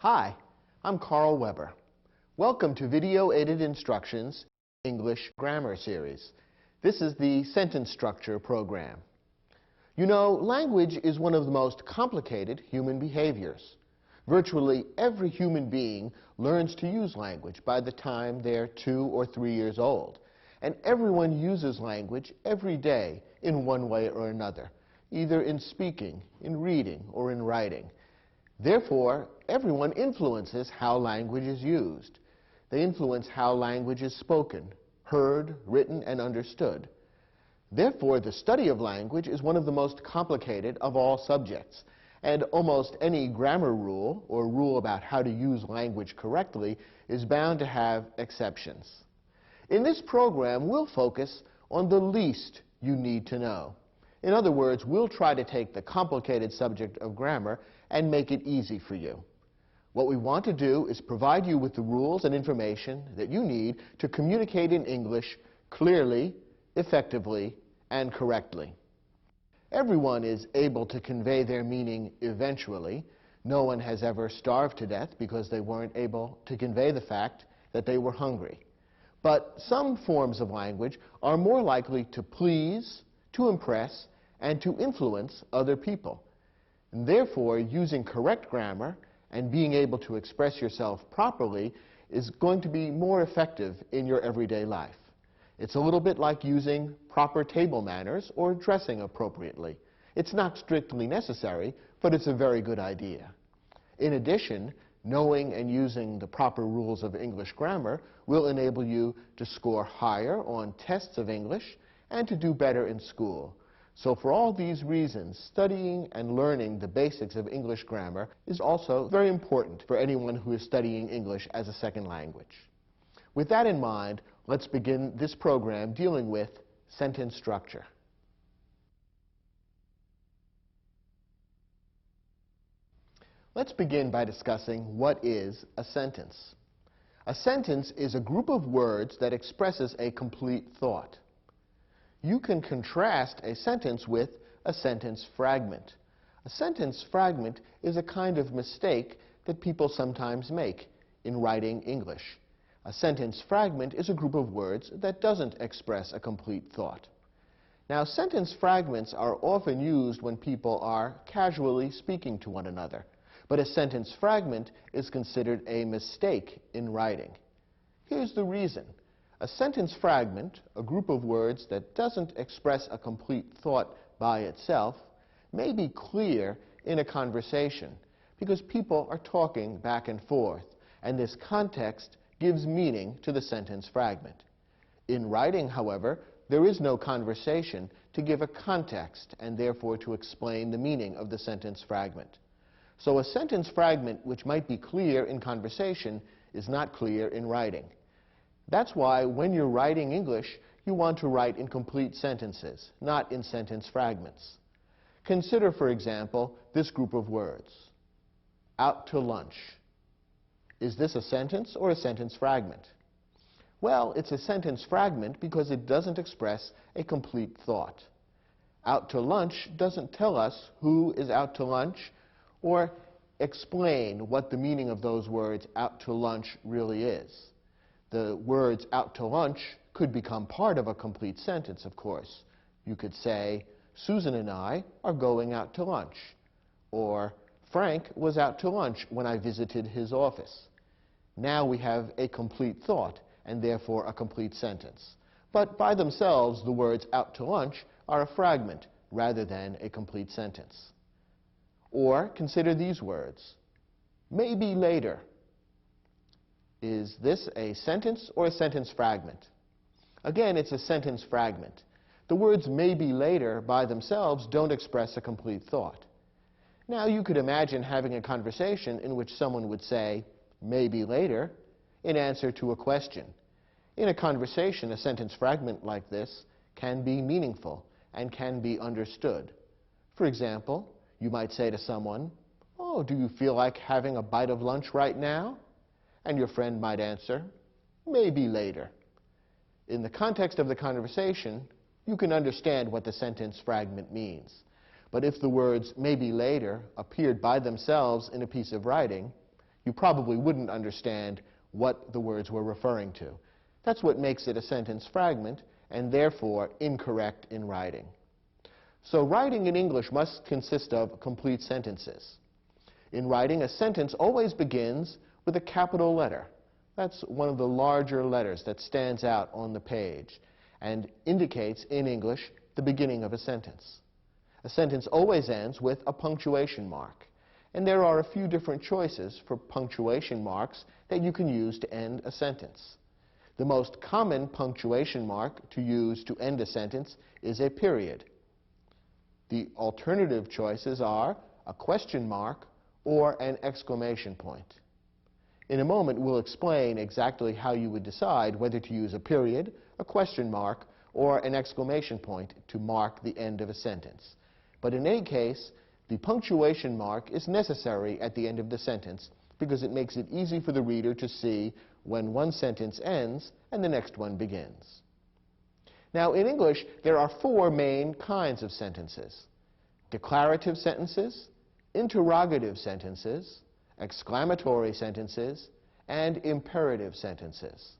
Hi, I'm Carl Weber. Welcome to Video Aided Instructions English Grammar Series. This is the sentence structure program. You know, language is one of the most complicated human behaviors. Virtually every human being learns to use language by the time they're 2 or 3 years old. And everyone uses language every day in one way or another, either in speaking, in reading, or in writing. Therefore, everyone influences how language is used. They influence how language is spoken, heard, written, and understood. Therefore, the study of language is one of the most complicated of all subjects, and almost any grammar rule or rule about how to use language correctly is bound to have exceptions. In this program, we'll focus on the least you need to know. In other words, we'll try to take the complicated subject of grammar and make it easy for you. What we want to do is provide you with the rules and information that you need to communicate in English clearly, effectively, and correctly. Everyone is able to convey their meaning eventually. No one has ever starved to death because they weren't able to convey the fact that they were hungry. But some forms of language are more likely to please, to impress, and to influence other people. And therefore, using correct grammar and being able to express yourself properly is going to be more effective in your everyday life. It's a little bit like using proper table manners or dressing appropriately. It's not strictly necessary, but it's a very good idea. In addition, knowing and using the proper rules of English grammar will enable you to score higher on tests of English and to do better in school. So for all these reasons, studying and learning the basics of English grammar is also very important for anyone who is studying English as a second language. With that in mind, let's begin this program dealing with sentence structure. Let's begin by discussing what is a sentence. A sentence is a group of words that expresses a complete thought. You can contrast a sentence with a sentence fragment. A sentence fragment is a kind of mistake that people sometimes make in writing English. A sentence fragment is a group of words that doesn't express a complete thought. Now, sentence fragments are often used when people are casually speaking to one another, but a sentence fragment is considered a mistake in writing. Here's the reason. A sentence fragment, a group of words that doesn't express a complete thought by itself, may be clear in a conversation because people are talking back and forth, and this context gives meaning to the sentence fragment. In writing, however, there is no conversation to give a context and therefore to explain the meaning of the sentence fragment. So a sentence fragment which might be clear in conversation is not clear in writing. That's why when you're writing English, you want to write in complete sentences, not in sentence fragments. Consider, for example, this group of words. Out to lunch. Is this a sentence or a sentence fragment? Well, it's a sentence fragment because it doesn't express a complete thought. Out to lunch doesn't tell us who is out to lunch or explain what the meaning of those words out to lunch really is. The words out to lunch could become part of a complete sentence, of course. You could say, Susan and I are going out to lunch. Or, Frank was out to lunch when I visited his office. Now we have a complete thought, and therefore a complete sentence. But by themselves, the words out to lunch are a fragment rather than a complete sentence. Or consider these words. Maybe later. Is this a sentence or a sentence fragment? Again, it's a sentence fragment. The words maybe later by themselves don't express a complete thought. Now you could imagine having a conversation in which someone would say, maybe later, in answer to a question. In a conversation, a sentence fragment like this can be meaningful and can be understood. For example, you might say to someone, oh, do you feel like having a bite of lunch right now? And your friend might answer, maybe later. In the context of the conversation, you can understand what the sentence fragment means. But if the words maybe later appeared by themselves in a piece of writing, you probably wouldn't understand what the words were referring to. That's what makes it a sentence fragment, and therefore incorrect in writing. So writing in English must consist of complete sentences. In writing, a sentence always begins with a capital letter. That's one of the larger letters that stands out on the page and indicates, in English, the beginning of a sentence. A sentence always ends with a punctuation mark, and there are a few different choices for punctuation marks that you can use to end a sentence. The most common punctuation mark to use to end a sentence is a period. The alternative choices are a question mark or an exclamation point. In a moment, we'll explain exactly how you would decide whether to use a period, a question mark, or an exclamation point to mark the end of a sentence. But in any case, the punctuation mark is necessary at the end of the sentence because it makes it easy for the reader to see when one sentence ends and the next one begins. Now, in English, there are four main kinds of sentences: declarative sentences, interrogative sentences, exclamatory sentences, and imperative sentences.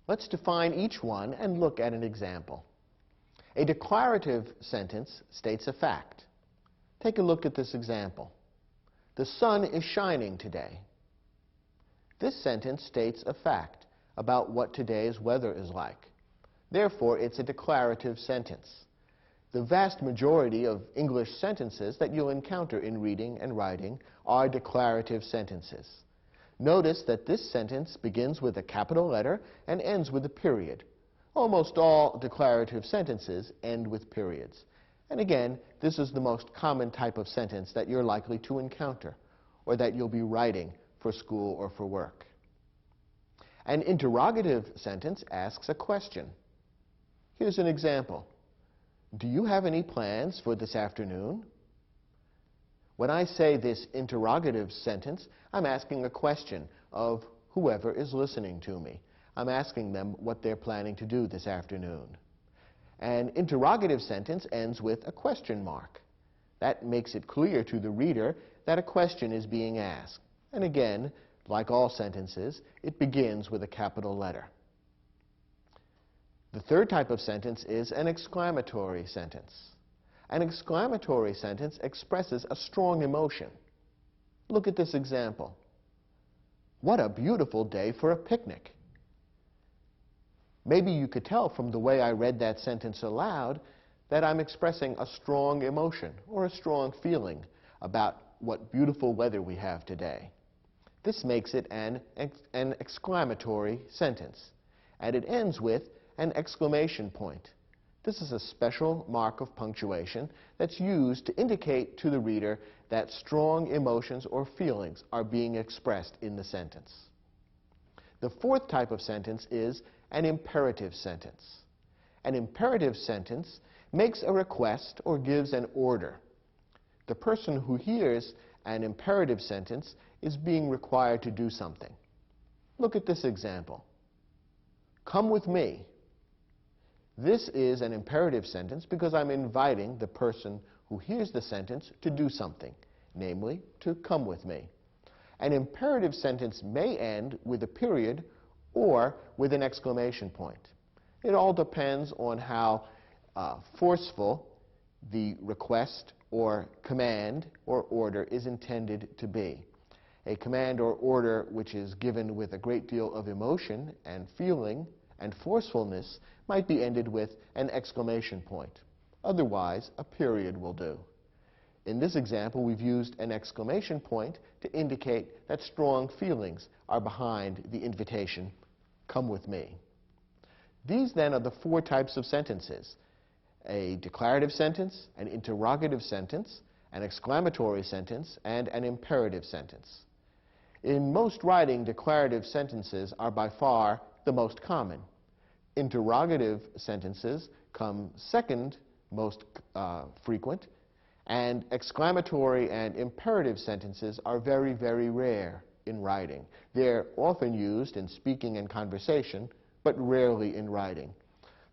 Let's define each one and look at an example. A declarative sentence states a fact. Take a look at this example. The sun is shining today. This sentence states a fact about what today's weather is like. Therefore, it's a declarative sentence. The vast majority of English sentences that you'll encounter in reading and writing are declarative sentences. Notice that this sentence begins with a capital letter and ends with a period. Almost all declarative sentences end with periods. And again, this is the most common type of sentence that you're likely to encounter or that you'll be writing for school or for work. An interrogative sentence asks a question. Here's an example. Do you have any plans for this afternoon? When I say this interrogative sentence, I'm asking a question of whoever is listening to me. I'm asking them what they're planning to do this afternoon. An interrogative sentence ends with a question mark. That makes it clear to the reader that a question is being asked. And again, like all sentences, it begins with a capital letter. The third type of sentence is an exclamatory sentence. An exclamatory sentence expresses a strong emotion. Look at this example. What a beautiful day for a picnic. Maybe you could tell from the way I read that sentence aloud that I'm expressing a strong emotion or a strong feeling about what beautiful weather we have today. This makes it an exclamatory sentence, and it ends with an exclamation point. This is a special mark of punctuation that's used to indicate to the reader that strong emotions or feelings are being expressed in the sentence. The fourth type of sentence is an imperative sentence. An imperative sentence makes a request or gives an order. The person who hears an imperative sentence is being required to do something. Look at this example. Come with me. This is an imperative sentence because I'm inviting the person who hears the sentence to do something, namely, to come with me. An imperative sentence may end with a period or with an exclamation point. It all depends on how forceful the request or command or order is intended to be. A command or order which is given with a great deal of emotion and feeling and forcefulness might be ended with an exclamation point. Otherwise, a period will do. In this example, we've used an exclamation point to indicate that strong feelings are behind the invitation, come with me. These then are the four types of sentences: a declarative sentence, an interrogative sentence, an exclamatory sentence, and an imperative sentence. In most writing, declarative sentences are by far the most common. Interrogative sentences come second most frequent, and exclamatory and imperative sentences are very, very rare in writing. They're often used in speaking and conversation, but rarely in writing.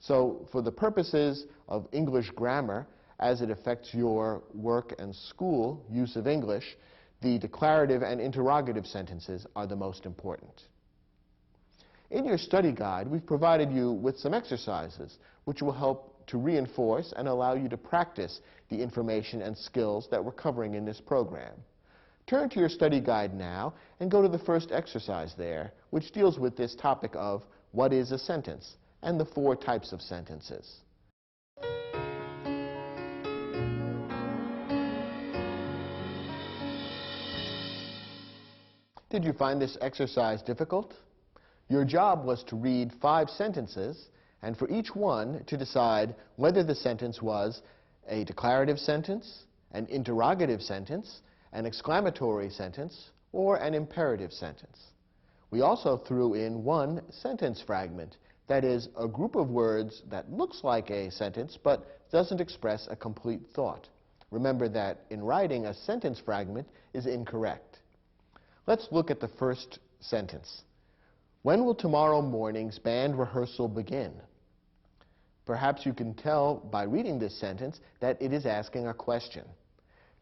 So for the purposes of English grammar, as it affects your work and school use of English, the declarative and interrogative sentences are the most important. In your study guide, we've provided you with some exercises which will help to reinforce and allow you to practice the information and skills that we're covering in this program. Turn to your study guide now and go to the first exercise there, which deals with this topic of what is a sentence and the 4 types of sentences. Did you find this exercise difficult? Your job was to read 5 sentences, and for each one to decide whether the sentence was a declarative sentence, an interrogative sentence, an exclamatory sentence, or an imperative sentence. We also threw in 1 sentence fragment, that is, a group of words that looks like a sentence but doesn't express a complete thought. Remember that in writing, a sentence fragment is incorrect. Let's look at the first sentence. When will tomorrow morning's band rehearsal begin? Perhaps you can tell by reading this sentence that it is asking a question.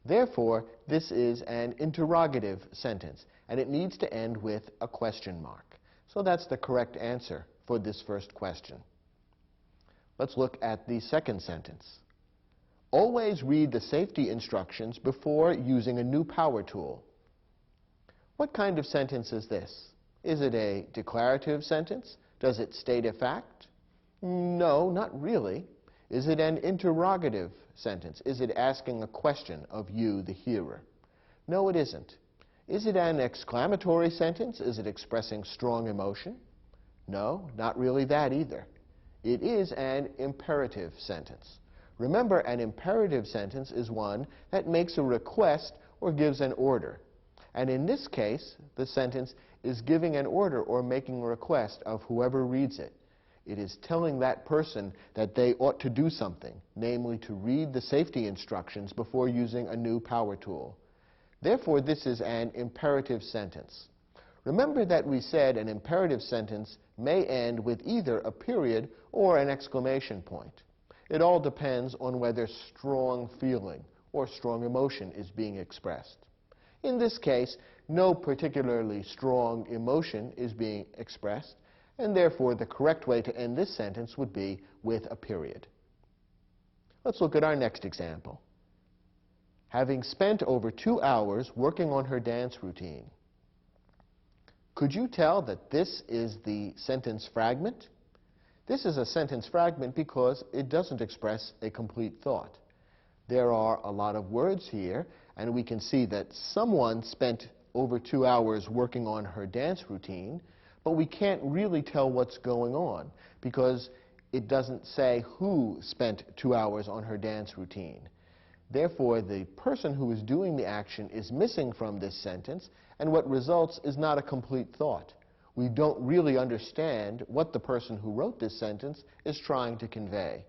Therefore, this is an interrogative sentence, and it needs to end with a question mark. So that's the correct answer for this first question. Let's look at the second sentence. Always read the safety instructions before using a new power tool. What kind of sentence is this? Is it a declarative sentence? Does it state a fact? No, not really. Is it an interrogative sentence? Is it asking a question of you, the hearer? No, it isn't. Is it an exclamatory sentence? Is it expressing strong emotion? No, not really that either. It is an imperative sentence. Remember, an imperative sentence is one that makes a request or gives an order. And in this case, the sentence is giving an order or making a request of whoever reads it. It is telling that person that they ought to do something, namely to read the safety instructions before using a new power tool. Therefore, this is an imperative sentence. Remember that we said an imperative sentence may end with either a period or an exclamation point. It all depends on whether strong feeling or strong emotion is being expressed. In this case, no particularly strong emotion is being expressed, and therefore the correct way to end this sentence would be with a period. Let's look at our next example. Having spent over 2 hours working on her dance routine. Could you tell that this is the sentence fragment? This is a sentence fragment because it doesn't express a complete thought. There are a lot of words here, and we can see that someone spent over 2 hours working on her dance routine, but we can't really tell what's going on because it doesn't say who spent 2 hours on her dance routine. Therefore, the person who is doing the action is missing from this sentence, and what results is not a complete thought. We don't really understand what the person who wrote this sentence is trying to convey.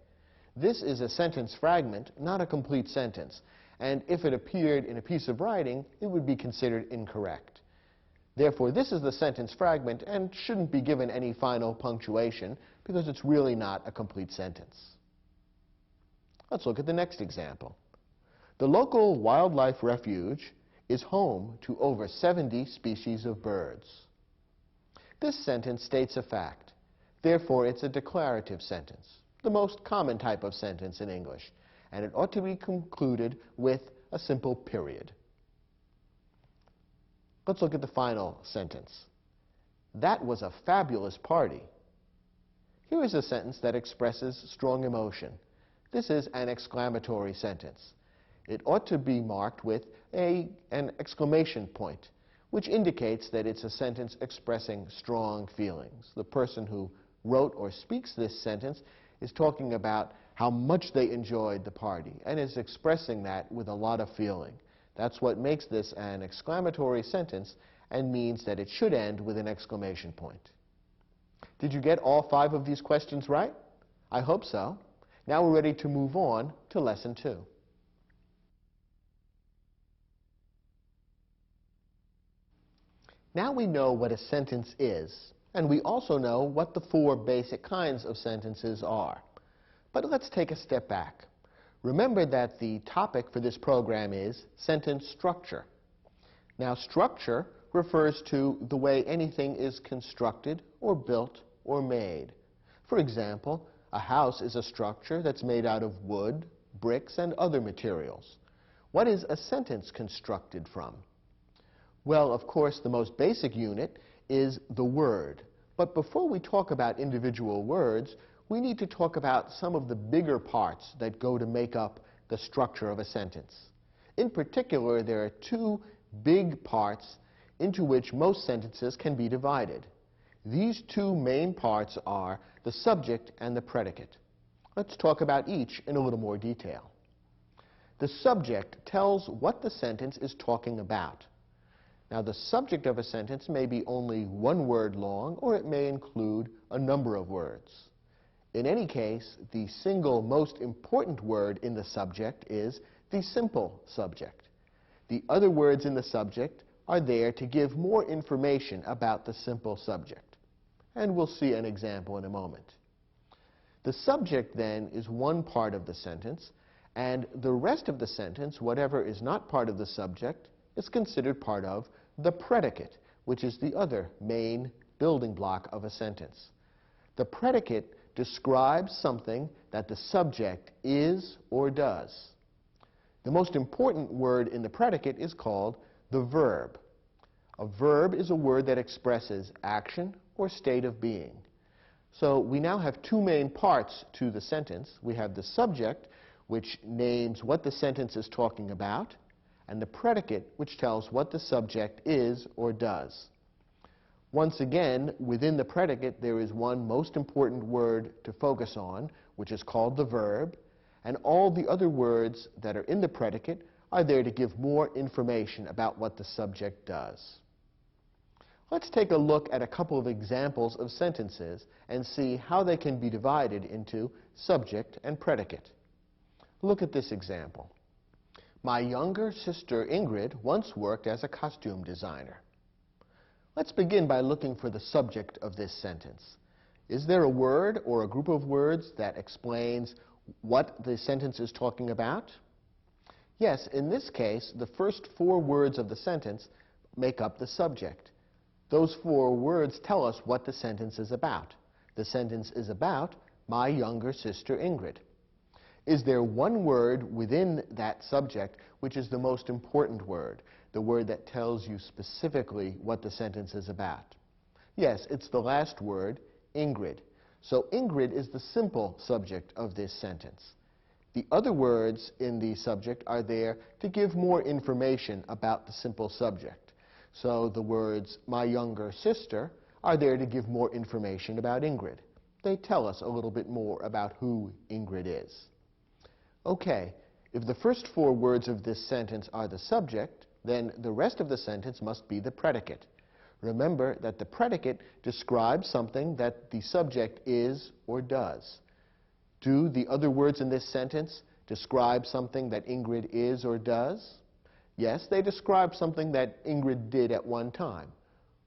This is a sentence fragment, not a complete sentence, and if it appeared in a piece of writing, it would be considered incorrect. Therefore, this is the sentence fragment and shouldn't be given any final punctuation because it's really not a complete sentence. Let's look at the next example. The local wildlife refuge is home to over 70 species of birds. This sentence states a fact. Therefore, it's a declarative sentence, the most common type of sentence in English, and it ought to be concluded with a simple period. Let's look at the final sentence. That was a fabulous party. Here is a sentence that expresses strong emotion. This is an exclamatory sentence. It ought to be marked with an exclamation point, which indicates that it's a sentence expressing strong feelings. The person who wrote or speaks this sentence is talking about how much they enjoyed the party and is expressing that with a lot of feeling. That's what makes this an exclamatory sentence and means that it should end with an exclamation point. Did you get all 5 of these questions right? I hope so. Now we're ready to move on to Lesson 2. Now we know what a sentence is, and we also know what the 4 basic kinds of sentences are. But let's take a step back. Remember that the topic for this program is sentence structure. Now, structure refers to the way anything is constructed or built or made. For example, a house is a structure that's made out of wood, bricks, and other materials. What is a sentence constructed from? Well, of course, the most basic unit is the word. But before we talk about individual words, we need to talk about some of the bigger parts that go to make up the structure of a sentence. In particular, there are two big parts into which most sentences can be divided. These two main parts are the subject and the predicate. Let's talk about each in a little more detail. The subject tells what the sentence is talking about. Now, the subject of a sentence may be only one word long, or it may include a number of words. In any case, the single most important word in the subject is the simple subject. The other words in the subject are there to give more information about the simple subject. And we'll see an example in a moment. The subject, then, is one part of the sentence, and the rest of the sentence, whatever is not part of the subject, is considered part of the predicate, which is the other main building block of a sentence. The predicate describes something that the subject is or does. The most important word in the predicate is called the verb. A verb is a word that expresses action or state of being. So we now have two main parts to the sentence. We have the subject, which names what the sentence is talking about, and the predicate, which tells what the subject is or does. Once again, within the predicate, there is one most important word to focus on, which is called the verb, and all the other words that are in the predicate are there to give more information about what the subject does. Let's take a look at a couple of examples of sentences and see how they can be divided into subject and predicate. Look at this example. My younger sister Ingrid once worked as a costume designer. Let's begin by looking for the subject of this sentence. Is there a word or a group of words that explains what the sentence is talking about? Yes, in this case, the first four words of the sentence make up the subject. Those four words tell us what the sentence is about. The sentence is about my younger sister Ingrid. Is there one word within that subject which is the most important word, the word that tells you specifically what the sentence is about? Yes, it's the last word, Ingrid. So Ingrid is the simple subject of this sentence. The other words in the subject are there to give more information about the simple subject. So the words my younger sister are there to give more information about Ingrid. They tell us a little bit more about who Ingrid is. Okay, if the first four words of this sentence are the subject, then the rest of the sentence must be the predicate. Remember that the predicate describes something that the subject is or does. Do the other words in this sentence describe something that Ingrid is or does? Yes, they describe something that Ingrid did at one time.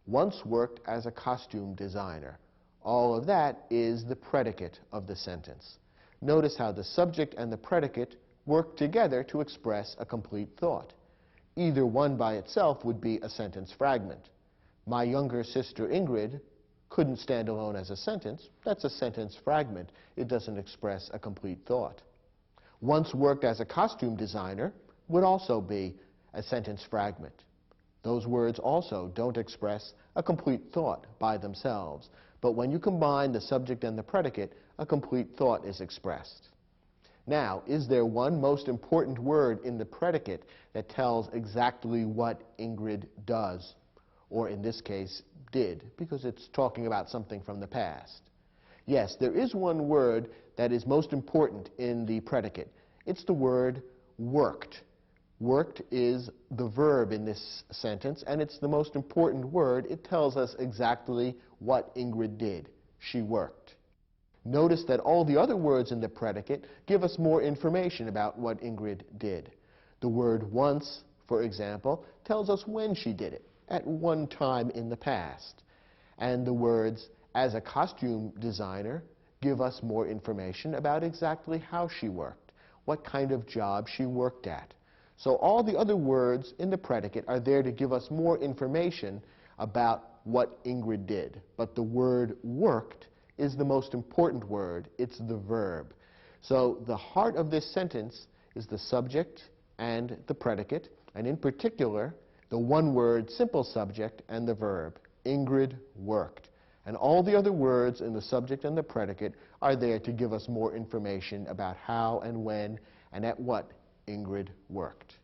Once worked as a costume designer. All of that is the predicate of the sentence. Notice how the subject and the predicate work together to express a complete thought. Either one by itself would be a sentence fragment. My younger sister Ingrid couldn't stand alone as a sentence. That's a sentence fragment. It doesn't express a complete thought. Once worked as a costume designer would also be a sentence fragment. Those words also don't express a complete thought by themselves. But when you combine the subject and the predicate, a complete thought is expressed. Now, is there one most important word in the predicate that tells exactly what Ingrid does, or in this case, did, because it's talking about something from the past? Yes, there is one word that is most important in the predicate. It's the word worked. Worked is the verb in this sentence, and it's the most important word. It tells us exactly what Ingrid did. She worked. Notice that all the other words in the predicate give us more information about what Ingrid did. The word once, for example, tells us when she did it, at one time in the past. And the words as a costume designer give us more information about exactly how she worked, what kind of job she worked at. So all the other words in the predicate are there to give us more information about what Ingrid did. But the word worked is the most important word. It's the verb. So the heart of this sentence is the subject and the predicate, and in particular, the one-word simple subject and the verb. Ingrid worked. And all the other words in the subject and the predicate are there to give us more information about how and when and at what Ingrid worked.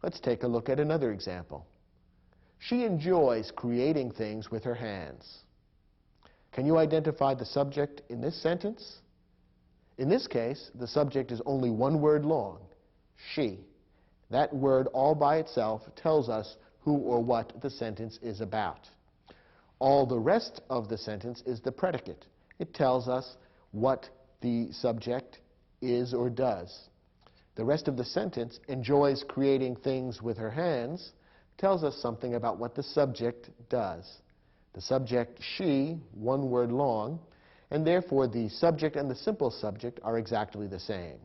Let's take a look at another example. She enjoys creating things with her hands. Can you identify the subject in this sentence? In this case, the subject is only one word long, she. That word all by itself tells us who or what the sentence is about. All the rest of the sentence is the predicate. It tells us what the subject is or does. The rest of the sentence, enjoys creating things with her hands, tells us something about what the subject does. The subject, she, one word long, and therefore the subject and the simple subject are exactly the same.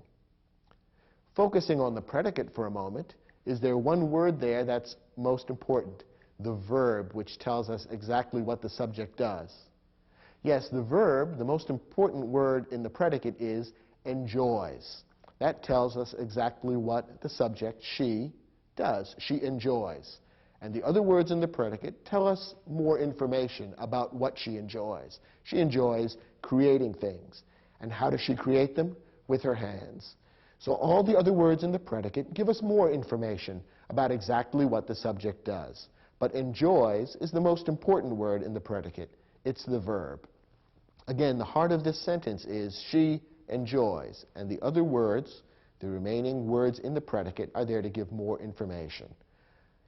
Focusing on the predicate for a moment, is there one word there that's most important? The verb, which tells us exactly what the subject does. Yes, the verb, the most important word in the predicate is enjoys. That tells us exactly what the subject, she, does. She enjoys. And the other words in the predicate tell us more information about what she enjoys. She enjoys creating things. And how does she create them? With her hands. So all the other words in the predicate give us more information about exactly what the subject does. But enjoys is the most important word in the predicate. It's the verb. Again, the heart of this sentence is she enjoys. And the other words, the remaining words in the predicate, are there to give more information.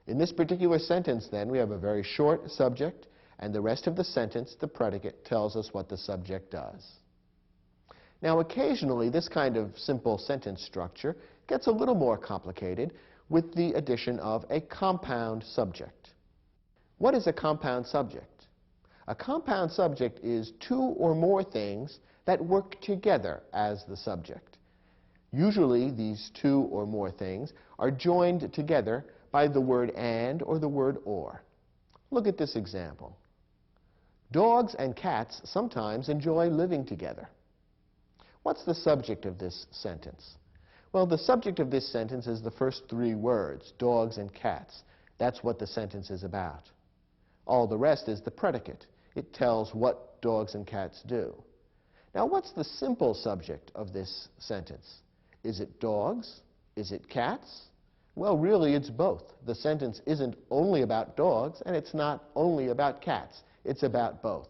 In this particular sentence, then, we have a very short subject, and the rest of the sentence, the predicate, tells us what the subject does. Now, occasionally, this kind of simple sentence structure gets a little more complicated with the addition of a compound subject. What is a compound subject? A compound subject is two or more things that work together as the subject. Usually, these two or more things are joined together by the word and or the word or. Look at this example. Dogs and cats sometimes enjoy living together. What's the subject of this sentence? Well, the subject of this sentence is the first three words, dogs and cats. That's what the sentence is about. All the rest is the predicate. It tells what dogs and cats do. Now, what's the simple subject of this sentence? Is it dogs? Is it cats? Well, really, it's both. The sentence isn't only about dogs, and it's not only about cats. It's about both.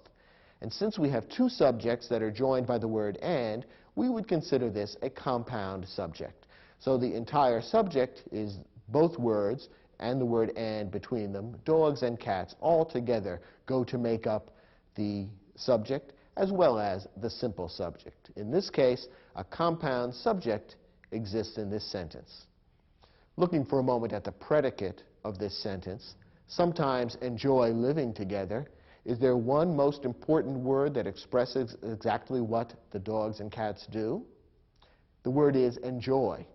And since we have two subjects that are joined by the word and, we would consider this a compound subject. So the entire subject is both words and the word and between them. Dogs and cats all together go to make up the subject as well as the simple subject. In this case, a compound subject exists in this sentence. Looking for a moment at the predicate of this sentence, sometimes enjoy living together. Is there one most important word that expresses exactly what the dogs and cats do? The word is enjoy.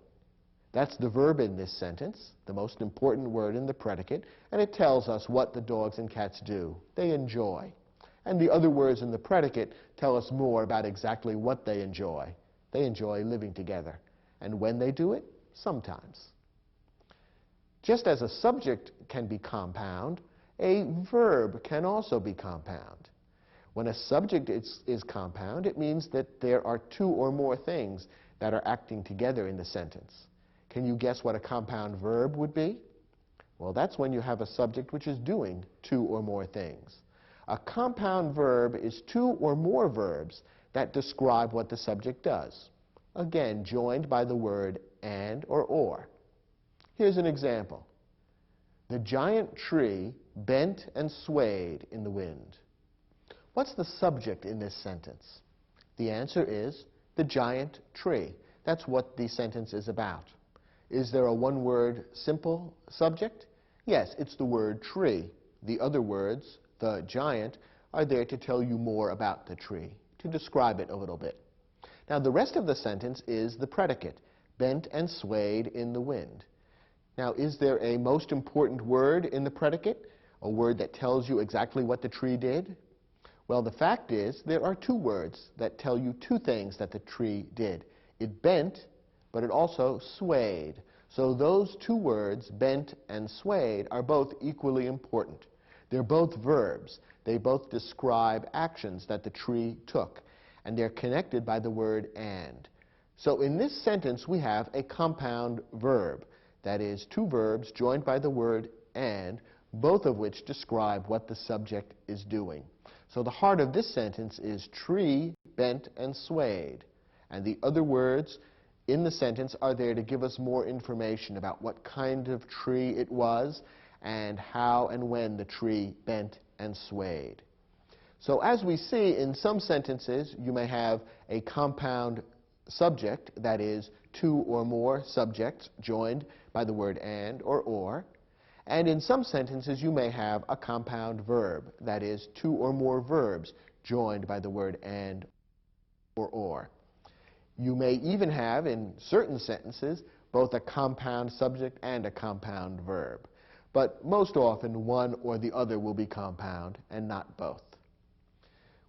That's the verb in this sentence, the most important word in the predicate, and it tells us what the dogs and cats do. They enjoy. And the other words in the predicate tell us more about exactly what they enjoy. They enjoy living together. And when they do it, sometimes. Just as a subject can be compound, a verb can also be compound. When a subject is compound, it means that there are two or more things that are acting together in the sentence. Can you guess what a compound verb would be? Well, that's when you have a subject which is doing two or more things. A compound verb is two or more verbs that describe what the subject does. Again, joined by the word and or. Here's an example. The giant tree bent and swayed in the wind. What's the subject in this sentence? The answer is the giant tree. That's what the sentence is about. Is there a one-word simple subject? Yes, it's the word tree. The other words, the giant, are there to tell you more about the tree, to describe it a little bit. Now, the rest of the sentence is the predicate, bent and swayed in the wind. Now, is there a most important word in the predicate, a word that tells you exactly what the tree did? Well, the fact is there are two words that tell you two things that the tree did. It bent, but it also swayed. So those two words, bent and swayed, are both equally important. They're both verbs. They both describe actions that the tree took, and they're connected by the word and. So in this sentence, we have a compound verb. That is, two verbs joined by the word and, both of which describe what the subject is doing. So the heart of this sentence is tree, bent, and swayed. And the other words in the sentence are there to give us more information about what kind of tree it was and how and when the tree bent and swayed. So as we see in some sentences, you may have a compound subject, that is, two or more subjects joined by the word and or. And in some sentences, you may have a compound verb, that is, two or more verbs joined by the word and or. You may even have, in certain sentences, both a compound subject and a compound verb. But most often, one or the other will be compound and not both.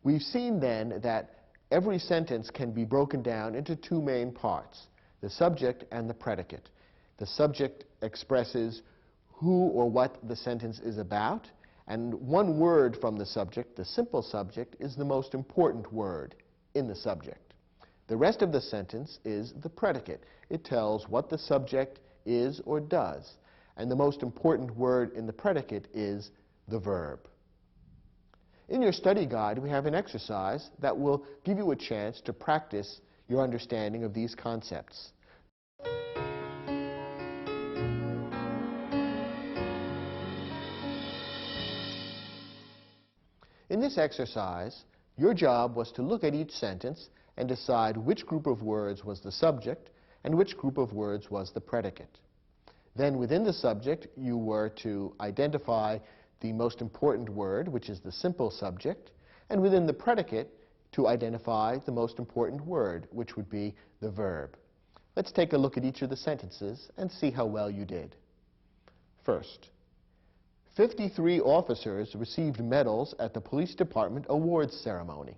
We've seen then that every sentence can be broken down into two main parts, the subject and the predicate. The subject expresses who or what the sentence is about, and one word from the subject, the simple subject, is the most important word in the subject. The rest of the sentence is the predicate. It tells what the subject is or does, and the most important word in the predicate is the verb. In your study guide, we have an exercise that will give you a chance to practice your understanding of these concepts. In this exercise, your job was to look at each sentence and decide which group of words was the subject and which group of words was the predicate. Then within the subject, you were to identify the most important word, which is the simple subject, and within the predicate, to identify the most important word, which would be the verb. Let's take a look at each of the sentences and see how well you did. First, 53 officers received medals at the police department awards ceremony.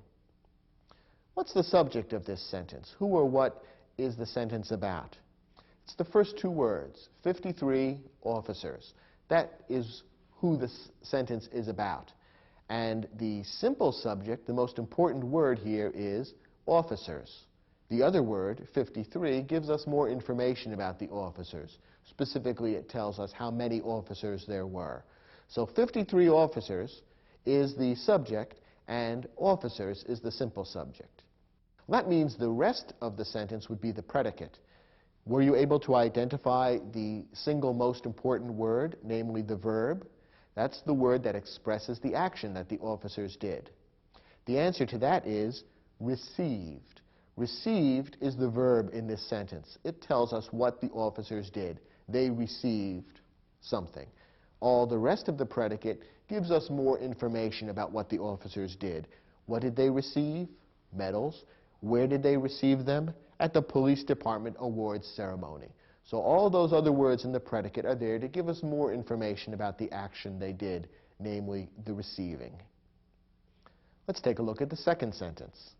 What's the subject of this sentence? Who or what is the sentence about? It's the first two words, 53 officers. That is who the sentence is about. And the simple subject, the most important word here, is officers. The other word, 53, gives us more information about the officers. Specifically, it tells us how many officers there were. So 53 officers is the subject, and officers is the simple subject. That means the rest of the sentence would be the predicate. Were you able to identify the single most important word, namely the verb? That's the word that expresses the action that the officers did. The answer to that is received. Received is the verb in this sentence. It tells us what the officers did. They received something. All the rest of the predicate gives us more information about what the officers did. What did they receive? Medals. Where did they receive them? At the police department awards ceremony. So all those other words in the predicate are there to give us more information about the action they did, namely the receiving. Let's take a look at the second sentence.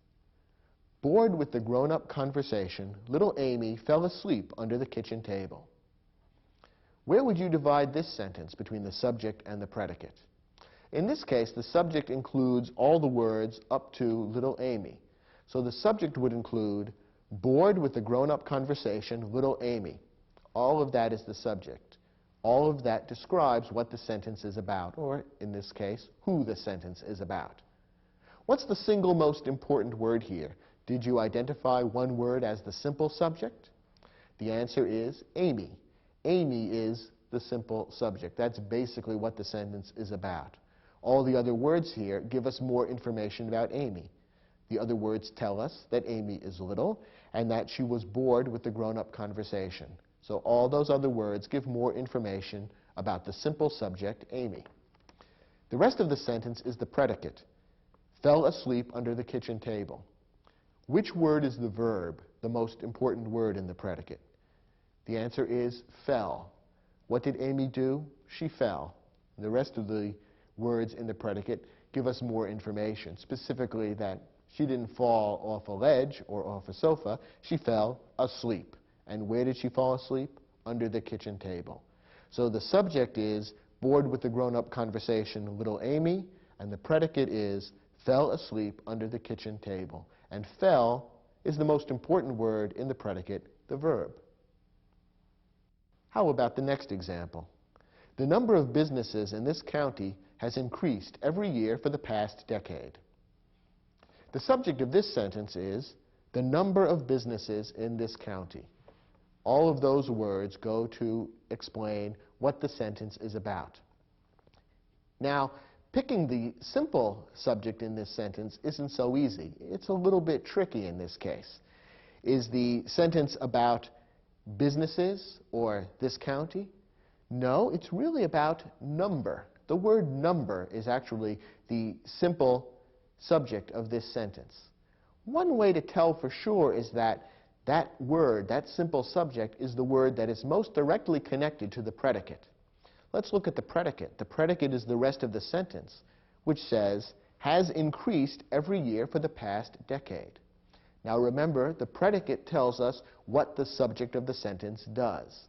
Bored with the grown-up conversation, little Amy fell asleep under the kitchen table. Where would you divide this sentence between the subject and the predicate? In this case, the subject includes all the words up to little Amy. So the subject would include bored with the grown-up conversation, little Amy. All of that is the subject. All of that describes what the sentence is about, or in this case, who the sentence is about. What's the single most important word here? Did you identify one word as the simple subject? The answer is Amy. Amy is the simple subject. That's basically what the sentence is about. All the other words here give us more information about Amy. The other words tell us that Amy is little and that she was bored with the grown-up conversation. So all those other words give more information about the simple subject, Amy. The rest of the sentence is the predicate. Fell asleep under the kitchen table. Which word is the verb, the most important word in the predicate? The answer is fell. What did Amy do? She fell. The rest of the words in the predicate give us more information, specifically that she didn't fall off a ledge or off a sofa. She fell asleep. And where did she fall asleep? Under the kitchen table. So the subject is bored with the grown-up conversation, little Amy, and the predicate is fell asleep under the kitchen table. And fell is the most important word in the predicate, the verb. How about the next example? The number of businesses in this county has increased every year for the past decade. The subject of this sentence is the number of businesses in this county. All of those words go to explain what the sentence is about. Now, picking the simple subject in this sentence isn't so easy. It's a little bit tricky in this case. Is the sentence about businesses or this county? No, it's really about number. The word number is actually the simple subject of this sentence. One way to tell for sure is that that word, that simple subject, is the word that is most directly connected to the predicate. Let's look at the predicate. The predicate is the rest of the sentence, which says, has increased every year for the past decade. Now remember, the predicate tells us what the subject of the sentence does.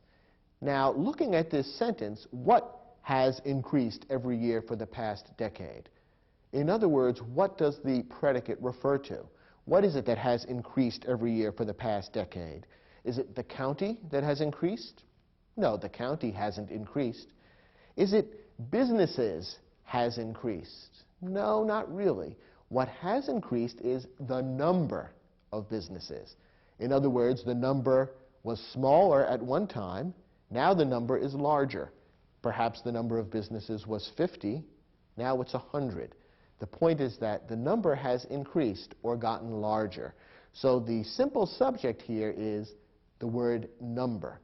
Now, looking at this sentence, what has increased every year for the past decade? In other words, what does the predicate refer to? What is it that has increased every year for the past decade? Is it the county that has increased? No, the county hasn't increased. Is it businesses has increased? No, not really. What has increased is the number of businesses. In other words, the number was smaller at one time. Now the number is larger. Perhaps the number of businesses was 50. Now it's 100. The point is that the number has increased or gotten larger. So the simple subject here is the word number.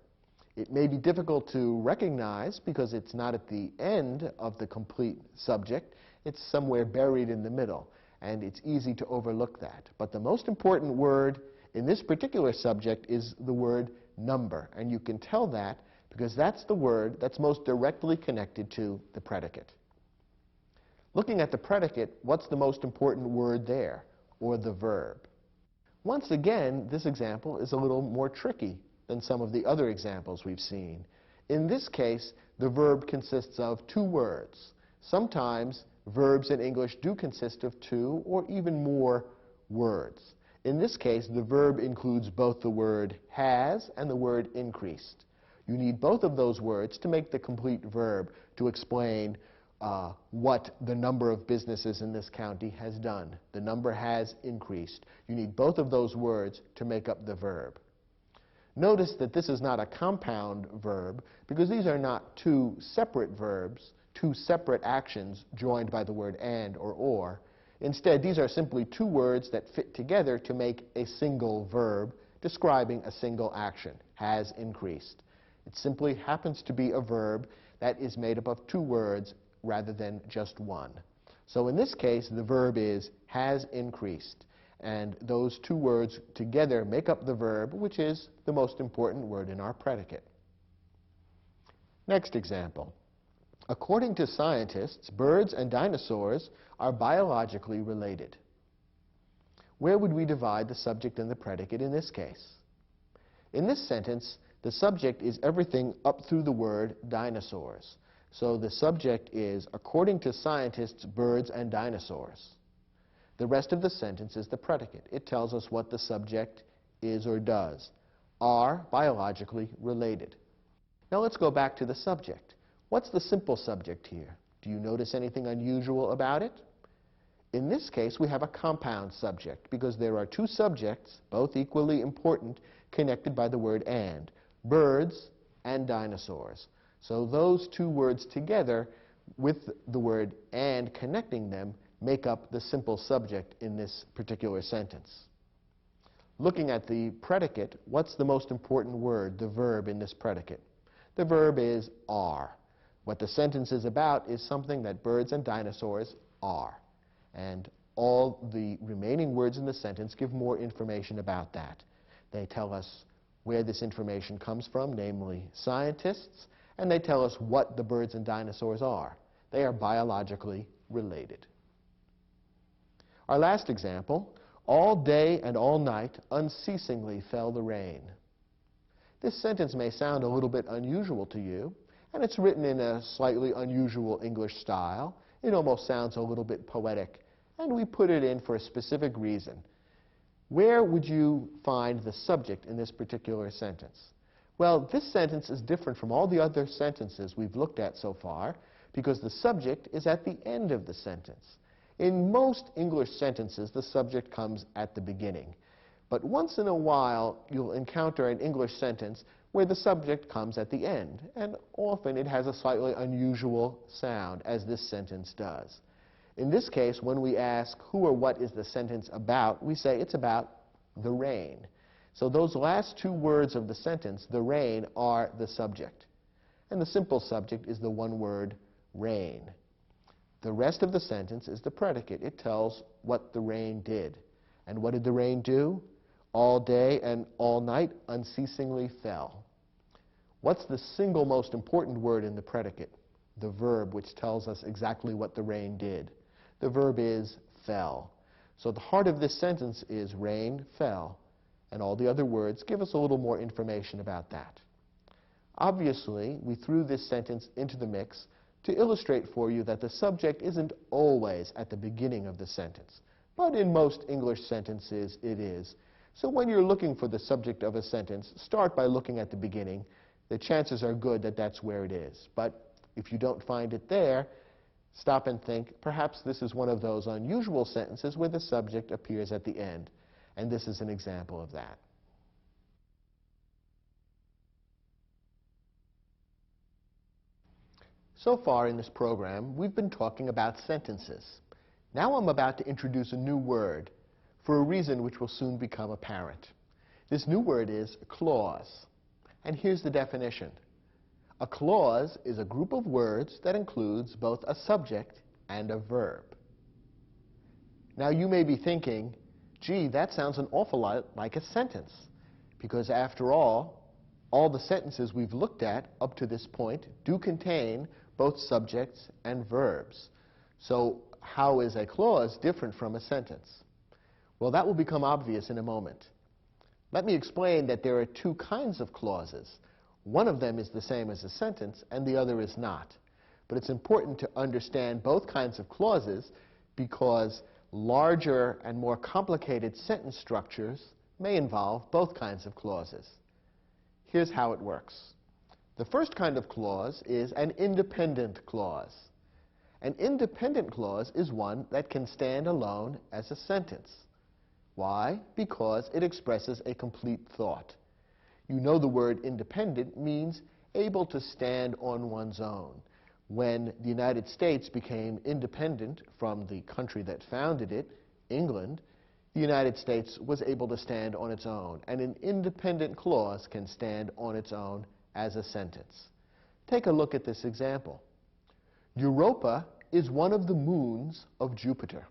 It may be difficult to recognize because it's not at the end of the complete subject. It's somewhere buried in the middle, and it's easy to overlook that. But the most important word in this particular subject is the word number, and you can tell that because that's the word that's most directly connected to the predicate. Looking at the predicate, what's the most important word there, or the verb? Once again, this example is a little more tricky than some of the other examples we've seen. In this case, the verb consists of two words. Sometimes verbs in English do consist of two or even more words. In this case, the verb includes both the word has and the word increased. You need both of those words to make the complete verb to explain what the number of businesses in this county has done. The number has increased. You need both of those words to make up the verb. Notice that this is not a compound verb because these are not two separate verbs, two separate actions joined by the word and or. Instead, these are simply two words that fit together to make a single verb describing a single action, has increased. It simply happens to be a verb that is made up of two words rather than just one. So in this case, the verb is has increased. And those two words together make up the verb, which is the most important word in our predicate. Next example. According to scientists, birds and dinosaurs are biologically related. Where would we divide the subject and the predicate in this case? In this sentence, the subject is everything up through the word dinosaurs. So the subject is, according to scientists, birds and dinosaurs. The rest of the sentence is the predicate. It tells us what the subject is or does. Are biologically related. Now let's go back to the subject. What's the simple subject here? Do you notice anything unusual about it? In this case, we have a compound subject because there are two subjects, both equally important, connected by the word and. Birds and dinosaurs. So those two words together with the word and connecting them make up the simple subject in this particular sentence. Looking at the predicate, what's the most important word, the verb in this predicate? The verb is are. What the sentence is about is something that birds and dinosaurs are. And all the remaining words in the sentence give more information about that. They tell us where this information comes from, namely scientists, and they tell us what the birds and dinosaurs are. They are biologically related. Our last example, all day and all night unceasingly fell the rain. This sentence may sound a little bit unusual to you, and it's written in a slightly unusual English style. It almost sounds a little bit poetic, and we put it in for a specific reason. Where would you find the subject in this particular sentence? Well, this sentence is different from all the other sentences we've looked at so far because the subject is at the end of the sentence. In most English sentences, the subject comes at the beginning. But once in a while, you'll encounter an English sentence where the subject comes at the end, and often it has a slightly unusual sound, as this sentence does. In this case, when we ask who or what is the sentence about, we say it's about the rain. So those last two words of the sentence, the rain, are the subject. And the simple subject is the one word, rain. The rest of the sentence is the predicate. It tells what the rain did. And what did the rain do? All day and all night unceasingly fell. What's the single most important word in the predicate? The verb, which tells us exactly what the rain did. The verb is fell. So the heart of this sentence is rain fell, and all the other words give us a little more information about that. Obviously, we threw this sentence into the mix to illustrate for you that the subject isn't always at the beginning of the sentence, but in most English sentences it is. So when you're looking for the subject of a sentence, start by looking at the beginning. The chances are good that that's where it is. But if you don't find it there, stop and think, perhaps this is one of those unusual sentences where the subject appears at the end. And this is an example of that. So far in this program, we've been talking about sentences. Now I'm about to introduce a new word for a reason which will soon become apparent. This new word is clause. And here's the definition. A clause is a group of words that includes both a subject and a verb. Now you may be thinking, gee, that sounds an awful lot like a sentence, because after all the sentences we've looked at up to this point do contain both subjects and verbs. So how is a clause different from a sentence? Well, that will become obvious in a moment. Let me explain that there are two kinds of clauses. One of them is the same as a sentence, and the other is not. But it's important to understand both kinds of clauses because larger and more complicated sentence structures may involve both kinds of clauses. Here's how it works. The first kind of clause is an independent clause. An independent clause is one that can stand alone as a sentence. Why? Because it expresses a complete thought. You know the word independent means able to stand on one's own. When the United States became independent from the country that founded it, England, the United States was able to stand on its own. And an independent clause can stand on its own as a sentence. Take a look at this example. Europa is one of the moons of Jupiter.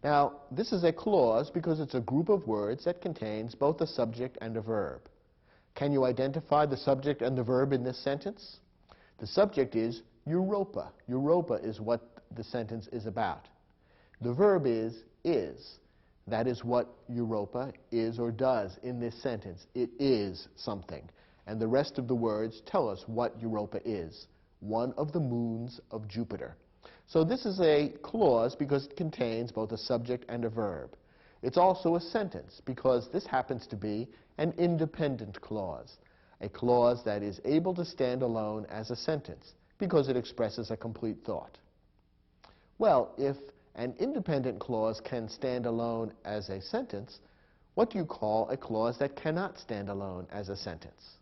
Now, this is a clause because it's a group of words that contains both a subject and a verb. Can you identify the subject and the verb in this sentence? The subject is Europa. Europa is what the sentence is about. The verb is. That is what Europa is or does in this sentence. It is something. And the rest of the words tell us what Europa is, one of the moons of Jupiter. So this is a clause because it contains both a subject and a verb. It's also a sentence because this happens to be an independent clause, a clause that is able to stand alone as a sentence because it expresses a complete thought. Well, if an independent clause can stand alone as a sentence, what do you call a clause that cannot stand alone as a sentence?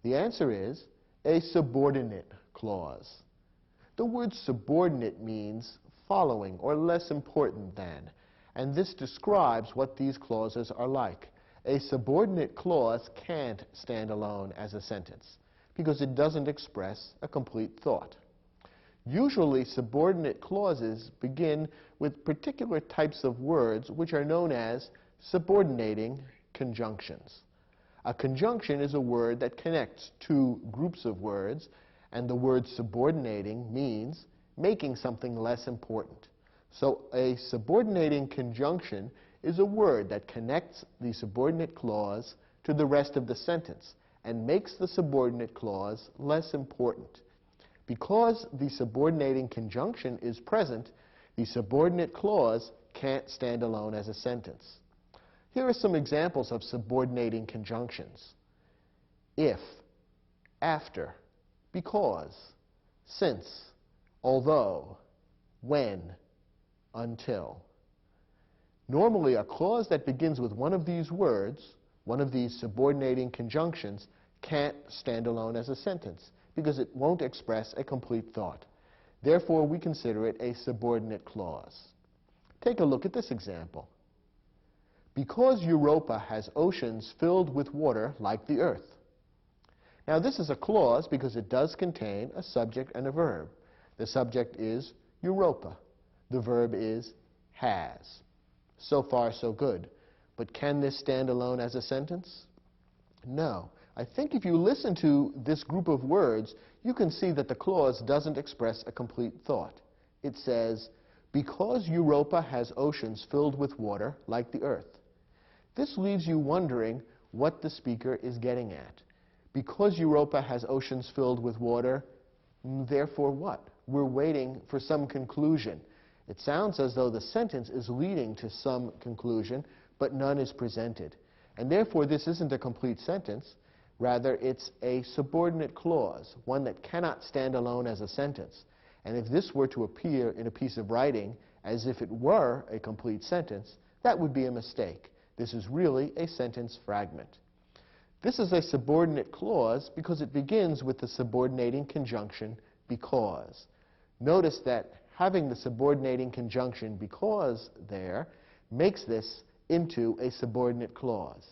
The answer is a subordinate clause. The word subordinate means following or less important than, and this describes what these clauses are like. A subordinate clause can't stand alone as a sentence because it doesn't express a complete thought. Usually, subordinate clauses begin with particular types of words which are known as subordinating conjunctions. A conjunction is a word that connects two groups of words, and the word subordinating means making something less important. So a subordinating conjunction is a word that connects the subordinate clause to the rest of the sentence and makes the subordinate clause less important. Because the subordinating conjunction is present, the subordinate clause can't stand alone as a sentence. Here are some examples of subordinating conjunctions: if, after, because, since, although, when, until. Normally, a clause that begins with one of these words, one of these subordinating conjunctions, can't stand alone as a sentence because it won't express a complete thought. Therefore, we consider it a subordinate clause. Take a look at this example. Because Europa has oceans filled with water like the earth. Now, this is a clause because it does contain a subject and a verb. The subject is Europa. The verb is has. So far, so good. But can this stand alone as a sentence? No. I think if you listen to this group of words, you can see that the clause doesn't express a complete thought. It says, because Europa has oceans filled with water like the earth. This leaves you wondering what the speaker is getting at. Because Europa has oceans filled with water, therefore what? We're waiting for some conclusion. It sounds as though the sentence is leading to some conclusion, but none is presented. And therefore, this isn't a complete sentence. Rather, it's a subordinate clause, one that cannot stand alone as a sentence. And if this were to appear in a piece of writing as if it were a complete sentence, that would be a mistake. This is really a sentence fragment. This is a subordinate clause because it begins with the subordinating conjunction because. Notice that having the subordinating conjunction because there makes this into a subordinate clause.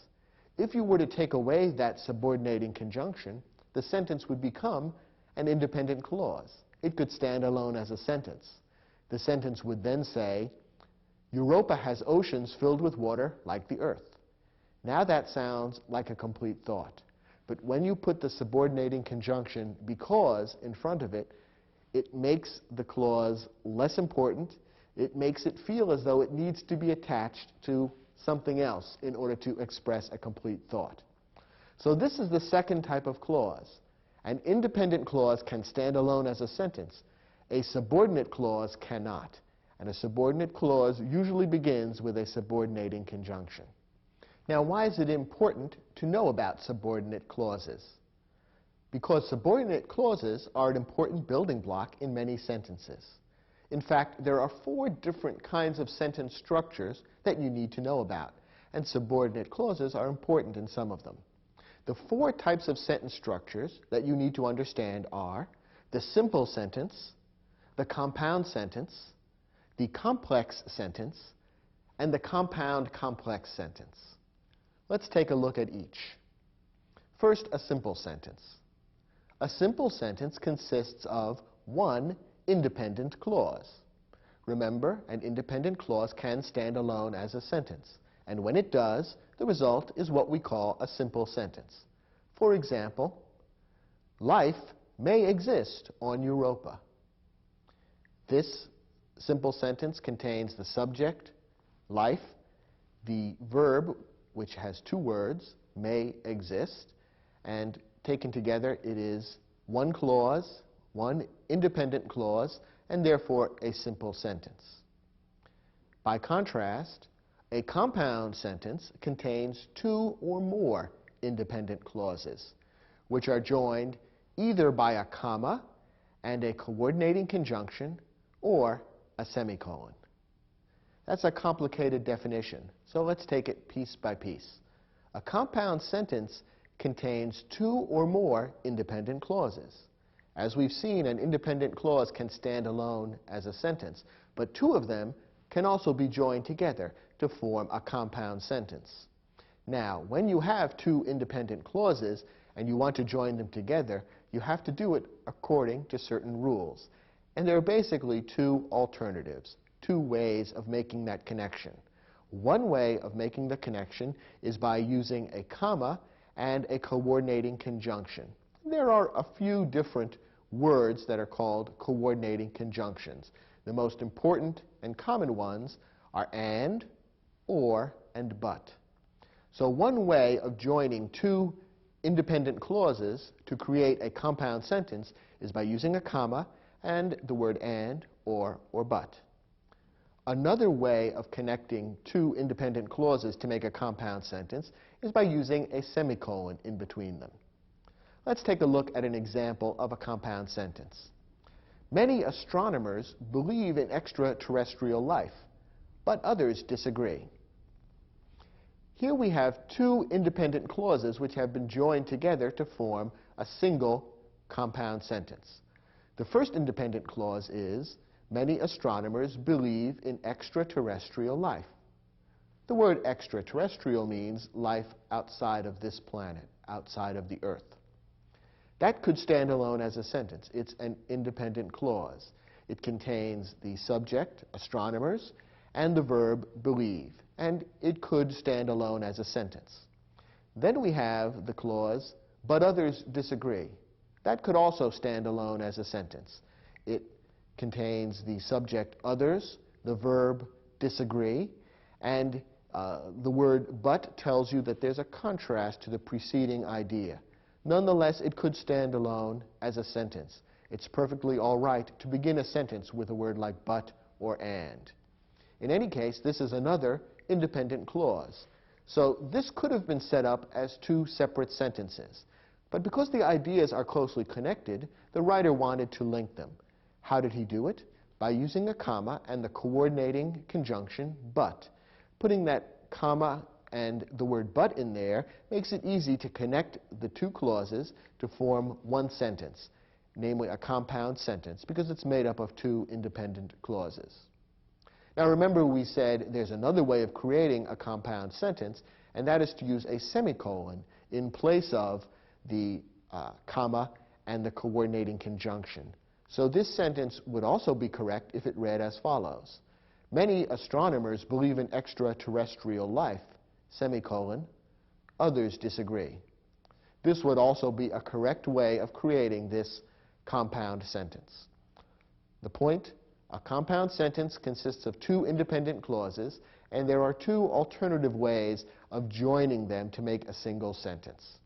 If you were to take away that subordinating conjunction, the sentence would become an independent clause. It could stand alone as a sentence. The sentence would then say, Europa has oceans filled with water like the earth. Now that sounds like a complete thought. But when you put the subordinating conjunction because in front of it, it makes the clause less important. It makes it feel as though it needs to be attached to something else in order to express a complete thought. So this is the second type of clause. An independent clause can stand alone as a sentence. A subordinate clause cannot. And a subordinate clause usually begins with a subordinating conjunction. Now, why is it important to know about subordinate clauses? Because subordinate clauses are an important building block in many sentences. In fact, there are 4 different kinds of sentence structures that you need to know about, and subordinate clauses are important in some of them. The 4 types of sentence structures that you need to understand are the simple sentence, the compound sentence, the complex sentence, and the compound complex sentence. Let's take a look at each. First, a simple sentence. A simple sentence consists of one independent clause. Remember, an independent clause can stand alone as a sentence, and when it does, the result is what we call a simple sentence. For example, life may exist on Europa. This simple sentence contains the subject, life, the verb, which has 2 words, may exist, and taken together it is one clause, one independent clause, and therefore a simple sentence. By contrast, a compound sentence contains 2 or more independent clauses, which are joined either by a comma and a coordinating conjunction or a semicolon. That's a complicated definition, so let's take it piece by piece. A compound sentence contains 2 or more independent clauses. As we've seen, an independent clause can stand alone as a sentence, but 2 of them can also be joined together to form a compound sentence. Now, when you have 2 independent clauses and you want to join them together, you have to do it according to certain rules. And there are basically 2 alternatives, 2 ways of making that connection. One way of making the connection is by using a comma and a coordinating conjunction. There are a few different words that are called coordinating conjunctions. The most important and common ones are and, or, and but. So one way of joining two independent clauses to create a compound sentence is by using a comma and the word and, or but. Another way of connecting two independent clauses to make a compound sentence is by using a semicolon in between them. Let's take a look at an example of a compound sentence. Many astronomers believe in extraterrestrial life, but others disagree. Here we have two independent clauses which have been joined together to form a single compound sentence. The first independent clause is, many astronomers believe in extraterrestrial life. The word extraterrestrial means life outside of this planet, outside of the Earth. That could stand alone as a sentence. It's an independent clause. It contains the subject, astronomers, and the verb, believe, and it could stand alone as a sentence. Then we have the clause, but others disagree. That could also stand alone as a sentence. It contains the subject, others, the verb, disagree, and the word but tells you that there's a contrast to the preceding idea. Nonetheless, it could stand alone as a sentence. It's perfectly all right to begin a sentence with a word like but or and. In any case, this is another independent clause. So this could have been set up as two separate sentences. But because the ideas are closely connected, the writer wanted to link them. How did he do it? By using a comma and the coordinating conjunction but. Putting that comma and the word but in there makes it easy to connect the two clauses to form one sentence, namely a compound sentence, because it's made up of two independent clauses. Now remember, we said there's another way of creating a compound sentence, and that is to use a semicolon in place of the comma and the coordinating conjunction. So this sentence would also be correct if it read as follows. Many astronomers believe in extraterrestrial life, semicolon, others disagree. This would also be a correct way of creating this compound sentence. The point, a compound sentence consists of two independent clauses, and there are two alternative ways of joining them to make a single sentence.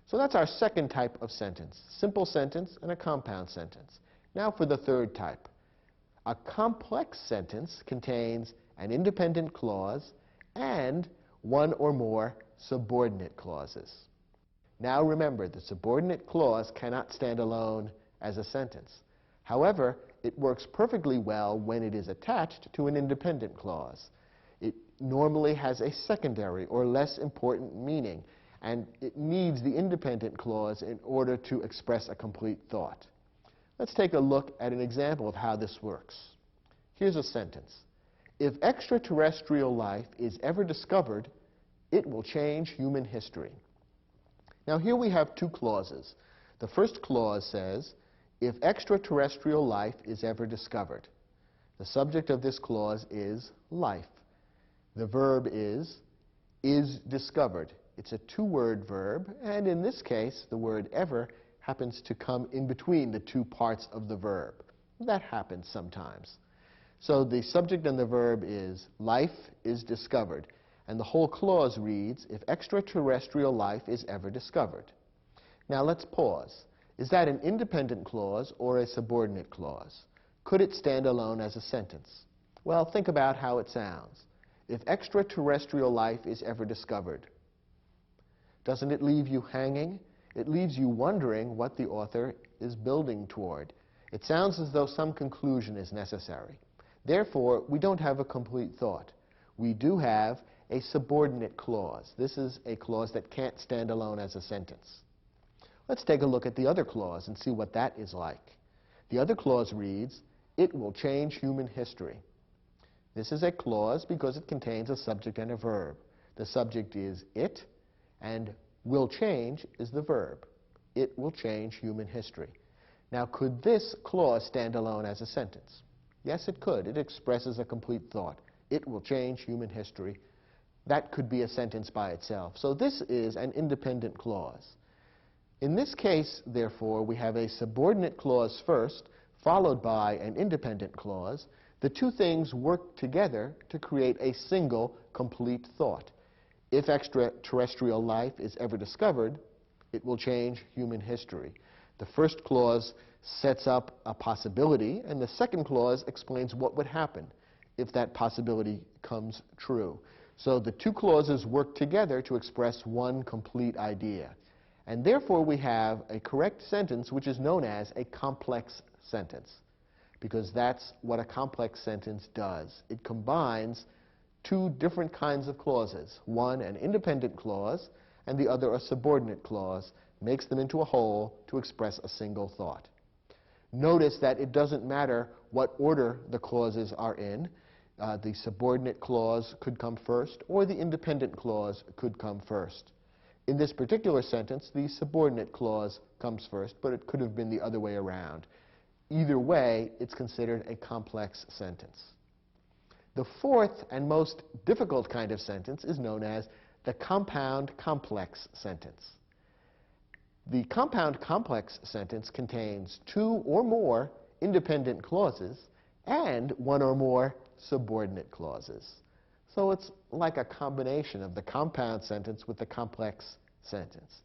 So that's our second type of sentence, simple sentence and a compound sentence. Now for the third type. A complex sentence contains an independent clause and one or more subordinate clauses. Now remember, the subordinate clause cannot stand alone as a sentence. However, it works perfectly well when it is attached to an independent clause. It normally has a secondary or less important meaning, and it needs the independent clause in order to express a complete thought. Let's take a look at an example of how this works. Here's a sentence. If extraterrestrial life is ever discovered, it will change human history. Now here we have two clauses. The first clause says, if extraterrestrial life is ever discovered. The subject of this clause is life. The verb is discovered. It's a two-word verb, and in this case, the word ever happens to come in between the two parts of the verb. That happens sometimes. So the subject and the verb is life is discovered, and the whole clause reads, if extraterrestrial life is ever discovered. Now let's pause. Is that an independent clause or a subordinate clause? Could it stand alone as a sentence? Well, think about how it sounds. If extraterrestrial life is ever discovered. Doesn't it leave you hanging? It leaves you wondering what the author is building toward. It sounds as though some conclusion is necessary. Therefore, we don't have a complete thought. We do have a subordinate clause. This is a clause that can't stand alone as a sentence. Let's take a look at the other clause and see what that is like. The other clause reads, it will change human history. This is a clause because it contains a subject and a verb. The subject is it, and will change is the verb. It will change human history. Now, could this clause stand alone as a sentence? Yes, it could. It expresses a complete thought. It will change human history. that could be a sentence by itself. So this is an independent clause. In this case, therefore, we have a subordinate clause first, followed by an independent clause. The two things work together to create a single complete thought. If extraterrestrial life is ever discovered, it will change human history. The first clause sets up a possibility, and the second clause explains what would happen if that possibility comes true. So the two clauses work together to express one complete idea. And therefore we have a correct sentence which is known as a complex sentence, because that's what a complex sentence does. It combines two different kinds of clauses, one an independent clause and the other a subordinate clause, makes them into a whole to express a single thought. Notice that it doesn't matter what order the clauses are in. The subordinate clause could come first, or the independent clause could come first. In this particular sentence, the subordinate clause comes first, but it could have been the other way around. Either way, it's considered a complex sentence. The fourth and most difficult kind of sentence is known as the compound complex sentence. The compound complex sentence contains two or more independent clauses and one or more subordinate clauses. So it's like a combination of the compound sentence with the complex sentence.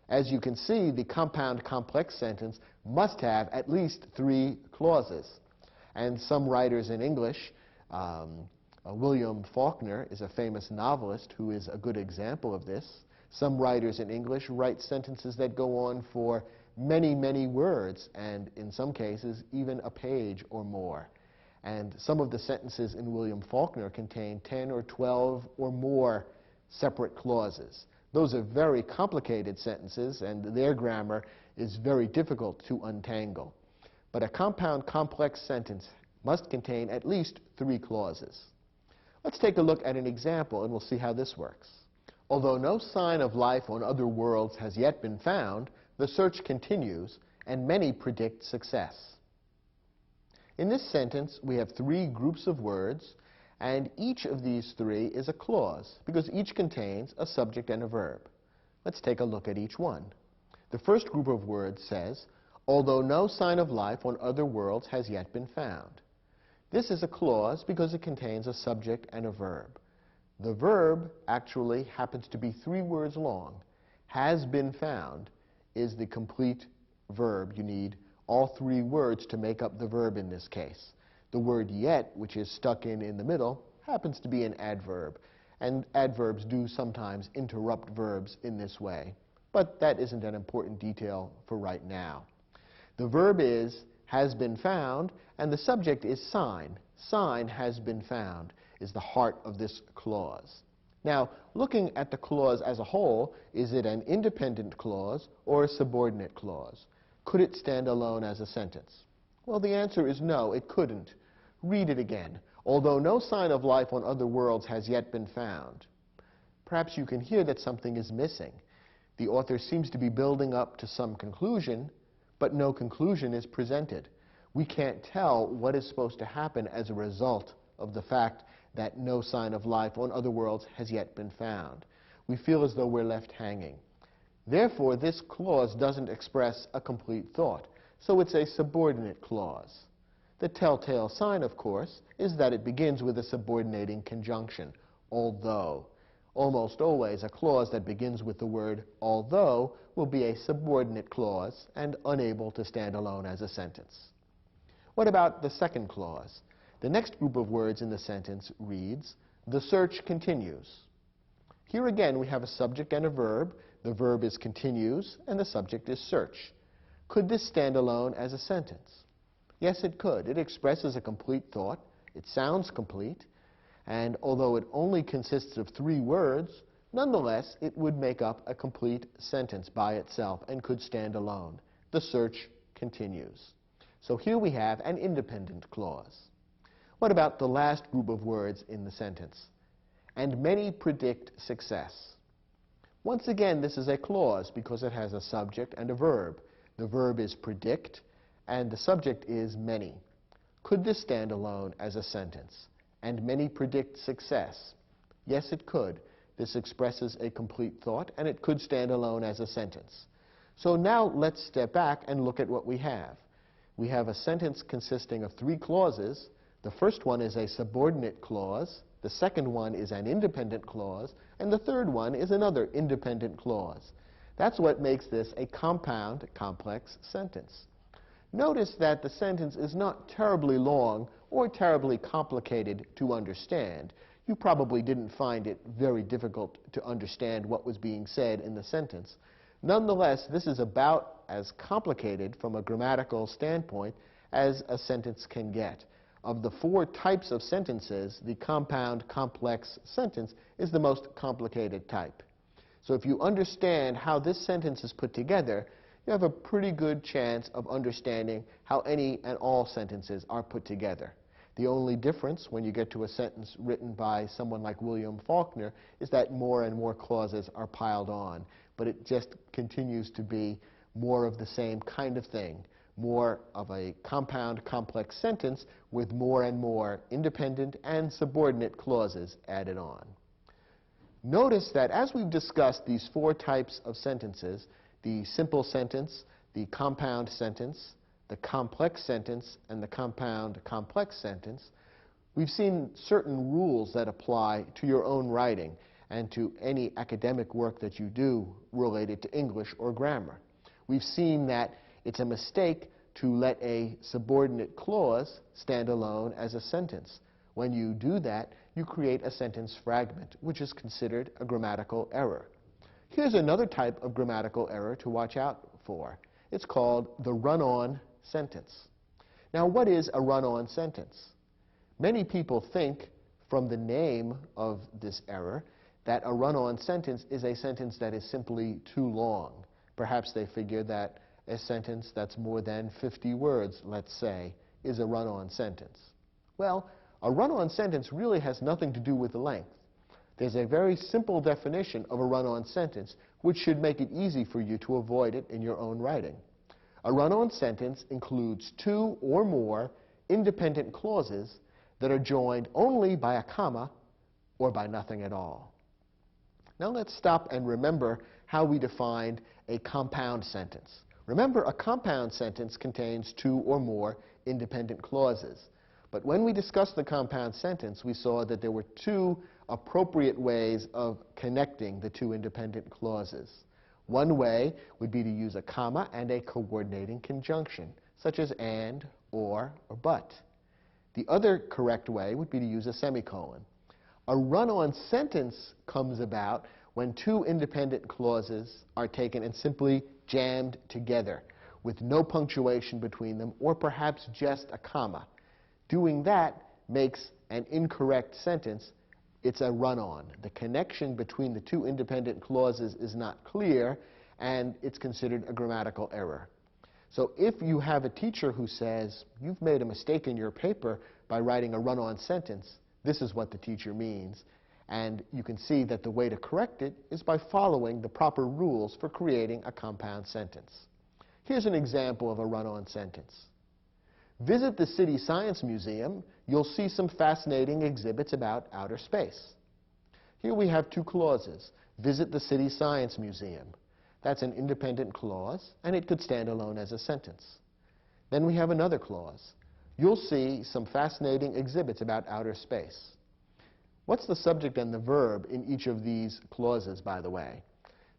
As you can see, the compound complex sentence must have at least three clauses. And some writers in English, William Faulkner is a famous novelist who is a good example of this. Some writers in English write sentences that go on for many, many words, and in some cases even a page or more. And some of the sentences in William Faulkner contain 10 or 12 or more separate clauses. Those are very complicated sentences, and their grammar is very difficult to untangle. But a compound complex sentence must contain at least three clauses. Let's take a look at an example, and we'll see how this works. Although no sign of life on other worlds has yet been found, the search continues, and many predict success. In this sentence, we have three groups of words, and each of these three is a clause, because each contains a subject and a verb. Let's take a look at each one. The first group of words says, although no sign of life on other worlds has yet been found. This is a clause because it contains a subject and a verb. The verb actually happens to be three words long. Has been found is the complete verb. You need all three words to make up the verb in this case. The word yet, which is stuck in the middle, happens to be an adverb. And adverbs do sometimes interrupt verbs in this way. But that isn't an important detail for right now. The verb is has been found, and the subject is sign. Sign has been found is the heart of this clause. Now, looking at the clause as a whole, is it an independent clause or a subordinate clause? Could it stand alone as a sentence? Well, the answer is no, it couldn't. Read it again. Although no sign of life on other worlds has yet been found. Perhaps you can hear that something is missing. The author seems to be building up to some conclusion, but no conclusion is presented. We can't tell what is supposed to happen as a result of the fact that no sign of life on other worlds has yet been found. We feel as though we're left hanging. Therefore, this clause doesn't express a complete thought, so it's a subordinate clause. The telltale sign, of course, is that it begins with a subordinating conjunction, although. Almost always, a clause that begins with the word although will be a subordinate clause and unable to stand alone as a sentence. What about the second clause? The next group of words in the sentence reads, the search continues. Here again we have a subject and a verb. The verb is continues and the subject is search. Could this stand alone as a sentence? Yes, it could. It expresses a complete thought. It sounds complete. And although it only consists of three words, nonetheless, it would make up a complete sentence by itself and could stand alone. The search continues. So here we have an independent clause. What about the last group of words in the sentence? And many predict success. Once again, this is a clause because it has a subject and a verb. The verb is predict, and the subject is many. Could this stand alone as a sentence? And many predict success. Yes, it could. This expresses a complete thought, and it could stand alone as a sentence. So now let's step back and look at what we have. We have a sentence consisting of 3 clauses. The first one is a subordinate clause, the second one is an independent clause, and the third one is another independent clause. That's what makes this a compound, complex sentence. Notice that the sentence is not terribly long or terribly complicated to understand. You probably didn't find it very difficult to understand what was being said in the sentence. Nonetheless, this is about as complicated from a grammatical standpoint as a sentence can get. Of the 4 types of sentences, the compound complex sentence is the most complicated type. So if you understand how this sentence is put together, you have a pretty good chance of understanding how any and all sentences are put together. The only difference when you get to a sentence written by someone like William Faulkner is that more and more clauses are piled on, but it just continues to be more of the same kind of thing, more of a compound complex sentence with more and more independent and subordinate clauses added on. Notice that as we've discussed these 4 types of sentences, the simple sentence, the compound sentence, the complex sentence, and the compound complex sentence, we've seen certain rules that apply to your own writing and to any academic work that you do related to English or grammar. We've seen that it's a mistake to let a subordinate clause stand alone as a sentence. When you do that, you create a sentence fragment, which is considered a grammatical error. Here's another type of grammatical error to watch out for. It's called the run-on sentence. Now, what is a run-on sentence? Many people think, from the name of this error, that a run-on sentence is a sentence that is simply too long. Perhaps they figure that a sentence that's more than 50 words, let's say, is a run-on sentence. Well, a run-on sentence really has nothing to do with the length. There's a very simple definition of a run-on sentence, which should make it easy for you to avoid it in your own writing. A run-on sentence includes 2 or more independent clauses that are joined only by a comma or by nothing at all. Now let's stop and remember how we defined a compound sentence. Remember, a compound sentence contains 2 or more independent clauses. But when we discussed the compound sentence, we saw that there were 2 appropriate ways of connecting the 2 independent clauses. One way would be to use a comma and a coordinating conjunction, such as and, or but. The other correct way would be to use a semicolon. A run-on sentence comes about when 2 independent clauses are taken and simply jammed together with no punctuation between them, or perhaps just a comma. Doing that makes an incorrect sentence. It's a run-on. The connection between the 2 independent clauses is not clear, and it's considered a grammatical error. So if you have a teacher who says, you've made a mistake in your paper by writing a run-on sentence, this is what the teacher means. And you can see that the way to correct it is by following the proper rules for creating a compound sentence. Here's an example of a run-on sentence. Visit the City Science Museum. You'll see some fascinating exhibits about outer space. Here we have 2 clauses. Visit the City Science Museum. That's an independent clause, and it could stand alone as a sentence. Then we have another clause. You'll see some fascinating exhibits about outer space. What's the subject and the verb in each of these clauses, by the way?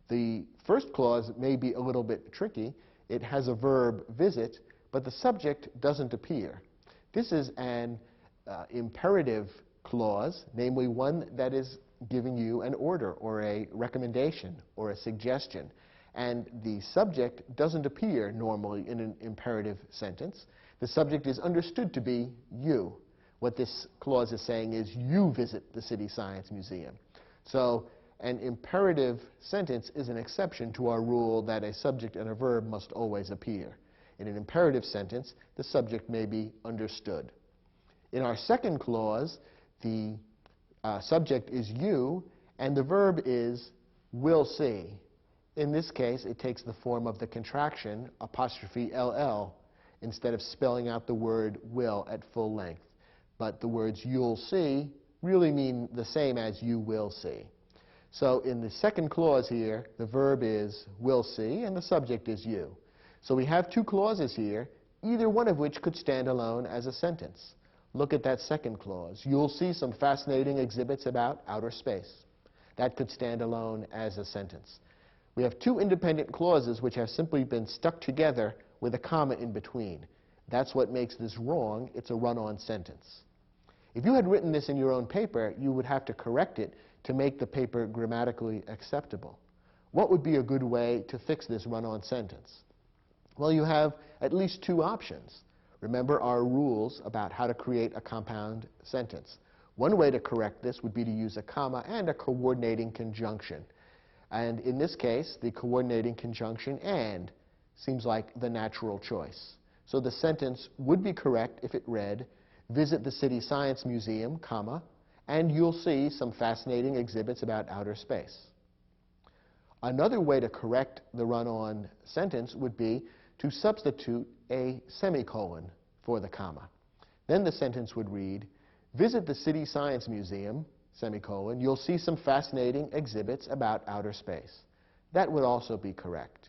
The first clause may be a little bit tricky. It has a verb, visit, but the subject doesn't appear. This is an imperative clause, namely one that is giving you an order or a recommendation or a suggestion. And the subject doesn't appear normally in an imperative sentence. The subject is understood to be you. What this clause is saying is you visit the City Science Museum. So an imperative sentence is an exception to our rule that a subject and a verb must always appear. In an imperative sentence, the subject may be understood. In our second clause, the subject is you, and the verb is will see. In this case, it takes the form of the contraction apostrophe LL instead of spelling out the word will at full length. But the words you'll see really mean the same as you will see. So in the second clause here, the verb is will see, and the subject is you. So we have two clauses here, either one of which could stand alone as a sentence. Look at that second clause. You'll see some fascinating exhibits about outer space. That could stand alone as a sentence. We have two independent clauses which have simply been stuck together with a comma in between. That's what makes this wrong. It's a run-on sentence. If you had written this in your own paper, you would have to correct it to make the paper grammatically acceptable. What would be a good way to fix this run-on sentence? Well, you have at least two options. Remember our rules about how to create a compound sentence. One way to correct this would be to use a comma and a coordinating conjunction. And in this case, the coordinating conjunction and seems like the natural choice. So the sentence would be correct if it read, visit the City Science Museum, comma, and you'll see some fascinating exhibits about outer space. Another way to correct the run-on sentence would be to substitute a semicolon for the comma. Then the sentence would read, visit the City Science Museum, semicolon, you'll see some fascinating exhibits about outer space. That would also be correct.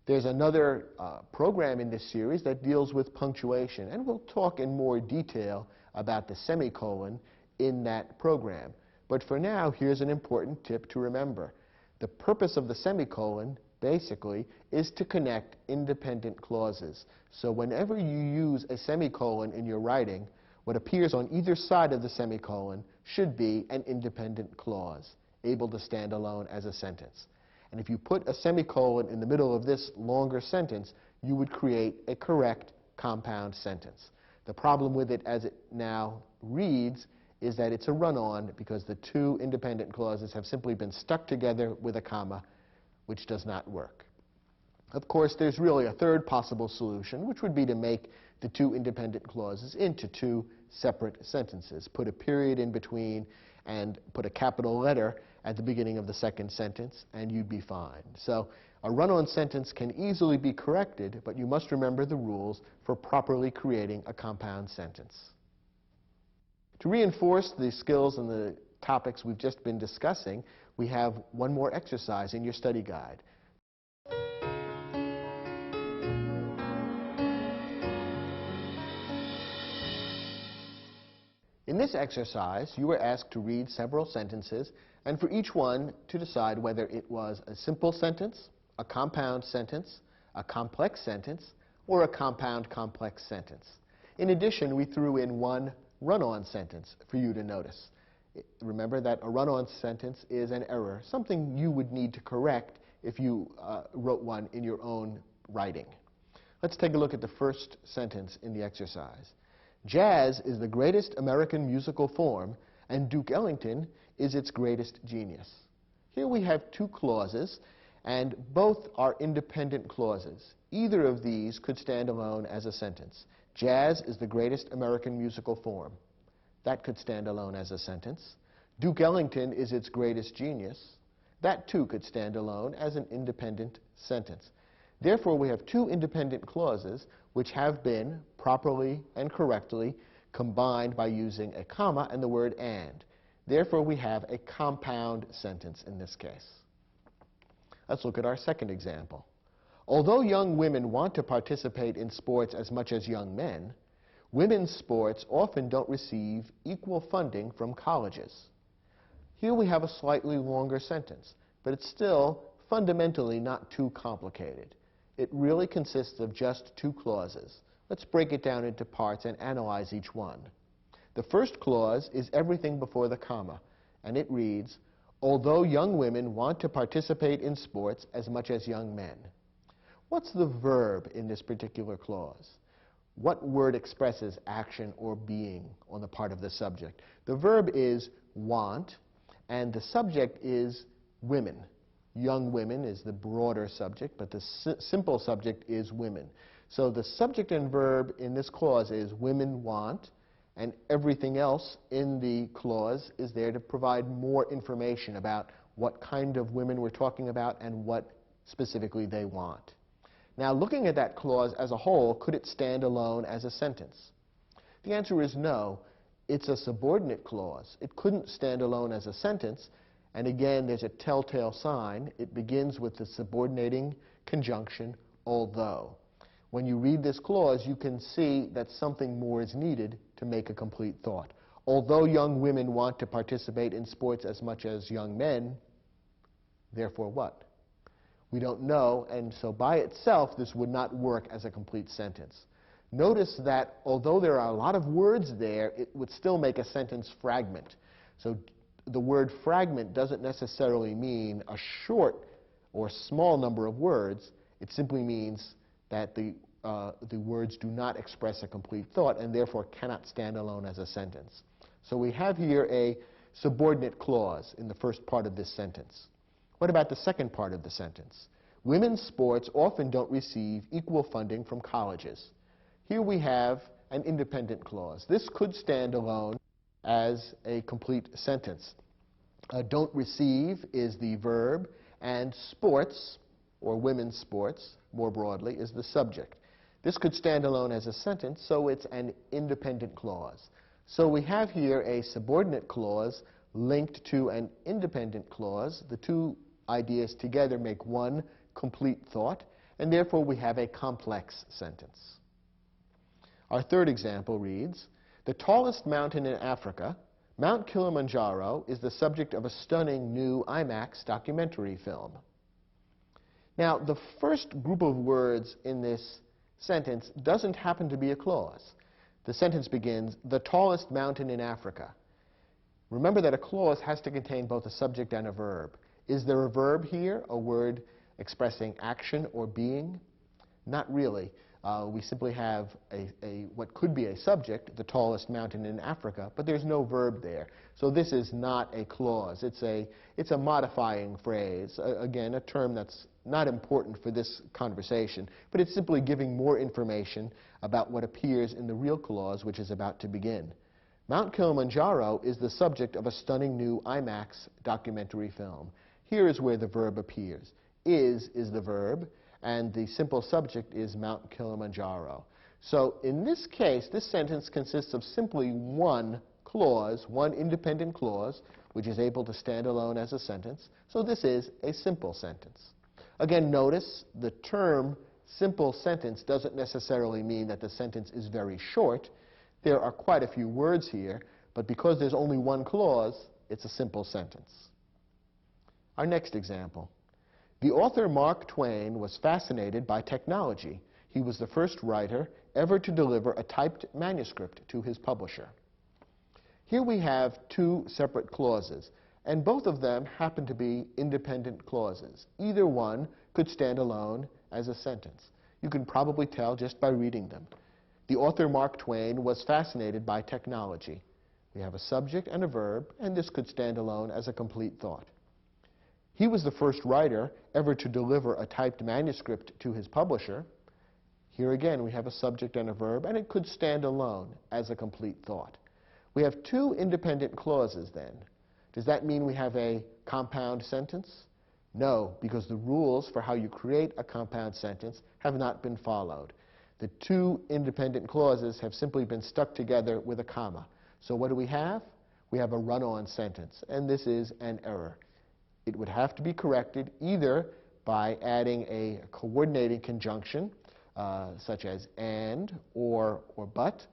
There's another program in this series that deals with punctuation, and we'll talk in more detail about the semicolon in that program. But for now, here's an important tip to remember. The purpose of the semicolon, basically, is to connect independent clauses. So whenever you use a semicolon in your writing, what appears on either side of the semicolon should be an independent clause, able to stand alone as a sentence. And if you put a semicolon in the middle of this longer sentence, you would create a correct compound sentence. The problem with it as it now reads is that it's a run-on because the two independent clauses have simply been stuck together with a comma, which does not work. Of course, there's really a third possible solution, which would be to make the two independent clauses into two separate sentences. Put a period in between and put a capital letter at the beginning of the second sentence, and you'd be fine. So a run-on sentence can easily be corrected, but you must remember the rules for properly creating a compound sentence. To reinforce the skills and the topics we've just been discussing, we have one more exercise in your study guide. In this exercise, you were asked to read several sentences, and for each one to decide whether it was a simple sentence, a compound sentence, a complex sentence, or a compound complex sentence. In addition, we threw in one run-on sentence for you to notice. Remember that a run-on sentence is an error, something you would need to correct if you wrote one in your own writing. Let's take a look at the first sentence in the exercise. Jazz is the greatest American musical form, and Duke Ellington is its greatest genius. Here we have two clauses, and both are independent clauses. Either of these could stand alone as a sentence. Jazz is the greatest American musical form. That could stand alone as a sentence. Duke Ellington is its greatest genius. That too could stand alone as an independent sentence. Therefore, we have two independent clauses which have been properly and correctly combined by using a comma and the word and. Therefore, we have a compound sentence in this case. Let's look at our second example. Although young women want to participate in sports as much as young men, women's sports often don't receive equal funding from colleges. Here we have a slightly longer sentence, but it's still fundamentally not too complicated. It really consists of just two clauses. Let's break it down into parts and analyze each one. The first clause is everything before the comma, and it reads, although young women want to participate in sports as much as young men. What's the verb in this particular clause? What word expresses action or being on the part of the subject? The verb is want, and the subject is women. Young women is the broader subject, but the simple subject is women. So the subject and verb in this clause is women want, and everything else in the clause is there to provide more information about what kind of women we're talking about and what specifically they want. Now, looking at that clause as a whole, could it stand alone as a sentence? The answer is no. It's a subordinate clause. It couldn't stand alone as a sentence. And again, there's a telltale sign. It begins with the subordinating conjunction, although. When you read this clause, you can see that something more is needed to make a complete thought. Although young women want to participate in sports as much as young men, therefore what? We don't know, and so by itself, this would not work as a complete sentence. Notice that although there are a lot of words there, it would still make a sentence fragment. So the word fragment doesn't necessarily mean a short or small number of words. It simply means that the words do not express a complete thought and therefore cannot stand alone as a sentence. So we have here a subordinate clause in the first part of this sentence. What about the second part of the sentence? Women's sports often don't receive equal funding from colleges. Here we have an independent clause. This could stand alone as a complete sentence. Don't receive is the verb, and sports, or women's sports, more broadly, is the subject. This could stand alone as a sentence, so it's an independent clause. So we have here a subordinate clause linked to an independent clause. The two ideas together make one complete thought, and therefore we have a complex sentence. Our third example reads, the tallest mountain in Africa, Mount Kilimanjaro, is the subject of a stunning new IMAX documentary film. Now, the first group of words in this sentence doesn't happen to be a clause. The sentence begins, the tallest mountain in Africa. Remember that a clause has to contain both a subject and a verb. Is there a verb here, a word expressing action or being? Not really. We simply have what could be a subject, the tallest mountain in Africa, but there's no verb there. So this is not a clause. It's a modifying phrase, again, a term that's not important for this conversation, but it's simply giving more information about what appears in the real clause, which is about to begin. Mount Kilimanjaro is the subject of a stunning new IMAX documentary film. Here is where the verb appears. Is the verb, and the simple subject is Mount Kilimanjaro. So in this case, this sentence consists of simply one clause, one independent clause, which is able to stand alone as a sentence. So this is a simple sentence. Again, notice the term simple sentence doesn't necessarily mean that the sentence is very short. There are quite a few words here, but because there's only one clause, it's a simple sentence. Our next example. The author Mark Twain was fascinated by technology. He was the first writer ever to deliver a typed manuscript to his publisher. Here we have two separate clauses, and both of them happen to be independent clauses. Either one could stand alone as a sentence. You can probably tell just by reading them. The author Mark Twain was fascinated by technology. We have a subject and a verb, and this could stand alone as a complete thought. He was the first writer ever to deliver a typed manuscript to his publisher. Here again, we have a subject and a verb, and it could stand alone as a complete thought. We have two independent clauses then. Does that mean we have a compound sentence? No, because the rules for how you create a compound sentence have not been followed. The two independent clauses have simply been stuck together with a comma. So what do we have? We have a run-on sentence, and this is an error. It would have to be corrected either by adding a coordinating conjunction, such as and, or but,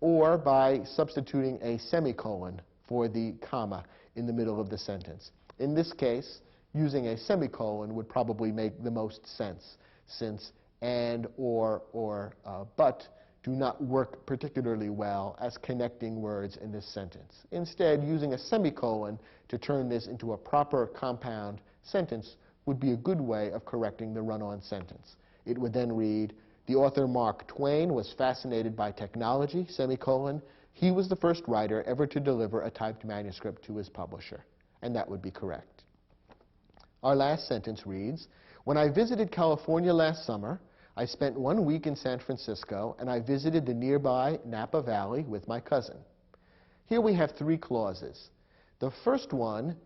or by substituting a semicolon for the comma in the middle of the sentence. In this case, using a semicolon would probably make the most sense, since and, or but do not work particularly well as connecting words in this sentence. Instead, using a semicolon to turn this into a proper compound sentence would be a good way of correcting the run-on sentence. It would then read, the author Mark Twain was fascinated by technology, semicolon. He was the first writer ever to deliver a typed manuscript to his publisher. And that would be correct. Our last sentence reads, when I visited California last summer, I spent 1 week in San Francisco, and I visited the nearby Napa Valley with my cousin. Here we have three clauses. The first one,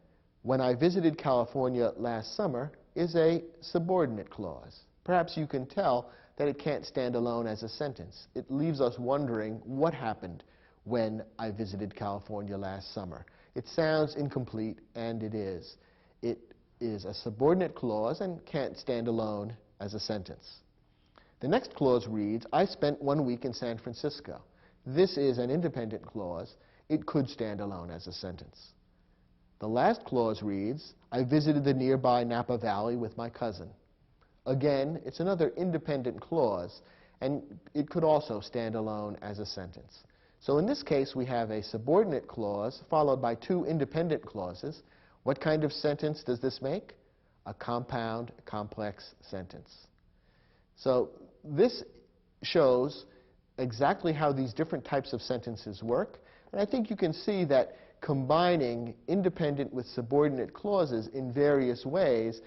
when I visited California last summer, is a subordinate clause. Perhaps you can tell that it can't stand alone as a sentence. It leaves us wondering what happened. when I visited California last summer. It sounds incomplete, and it is. It is a subordinate clause and can't stand alone as a sentence. The next clause reads, I spent 1 week in San Francisco. This is an independent clause. It could stand alone as a sentence. The last clause reads, I visited the nearby Napa Valley with my cousin. Again, it's another independent clause, and it could also stand alone as a sentence. So in this case, we have a subordinate clause followed by 2 independent clauses. What kind of sentence does this make? A compound, complex sentence. So this shows exactly how these different types of sentences work. And I think you can see that combining independent with subordinate clauses in various ways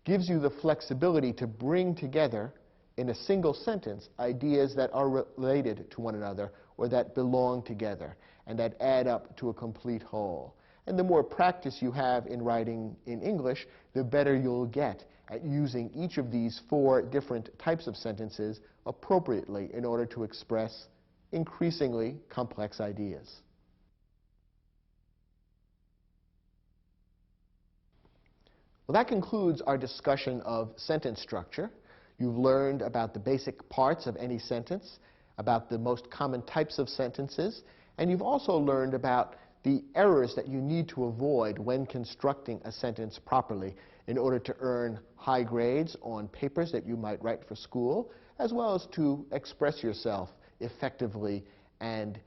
gives you the flexibility to bring together in a single sentence ideas that are related to one another or that belong together and that add up to a complete whole. And the more practice you have in writing in English, the better you'll get at using each of these 4 different types of sentences appropriately in order to express increasingly complex ideas. Well, that concludes our discussion of sentence structure. You've learned about the basic parts of any sentence, about the most common types of sentences, and you've also learned about the errors that you need to avoid when constructing a sentence properly in order to earn high grades on papers that you might write for school, as well as to express yourself effectively and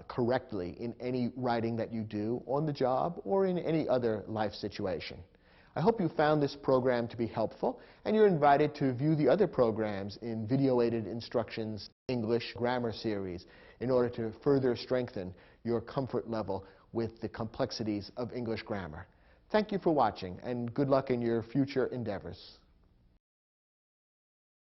correctly in any writing that you do on the job or in any other life situation. I hope you found this program to be helpful, and you're invited to view the other programs in Video-Aided Instructions English Grammar Series in order to further strengthen your comfort level with the complexities of English grammar. Thank you for watching, and good luck in your future endeavors.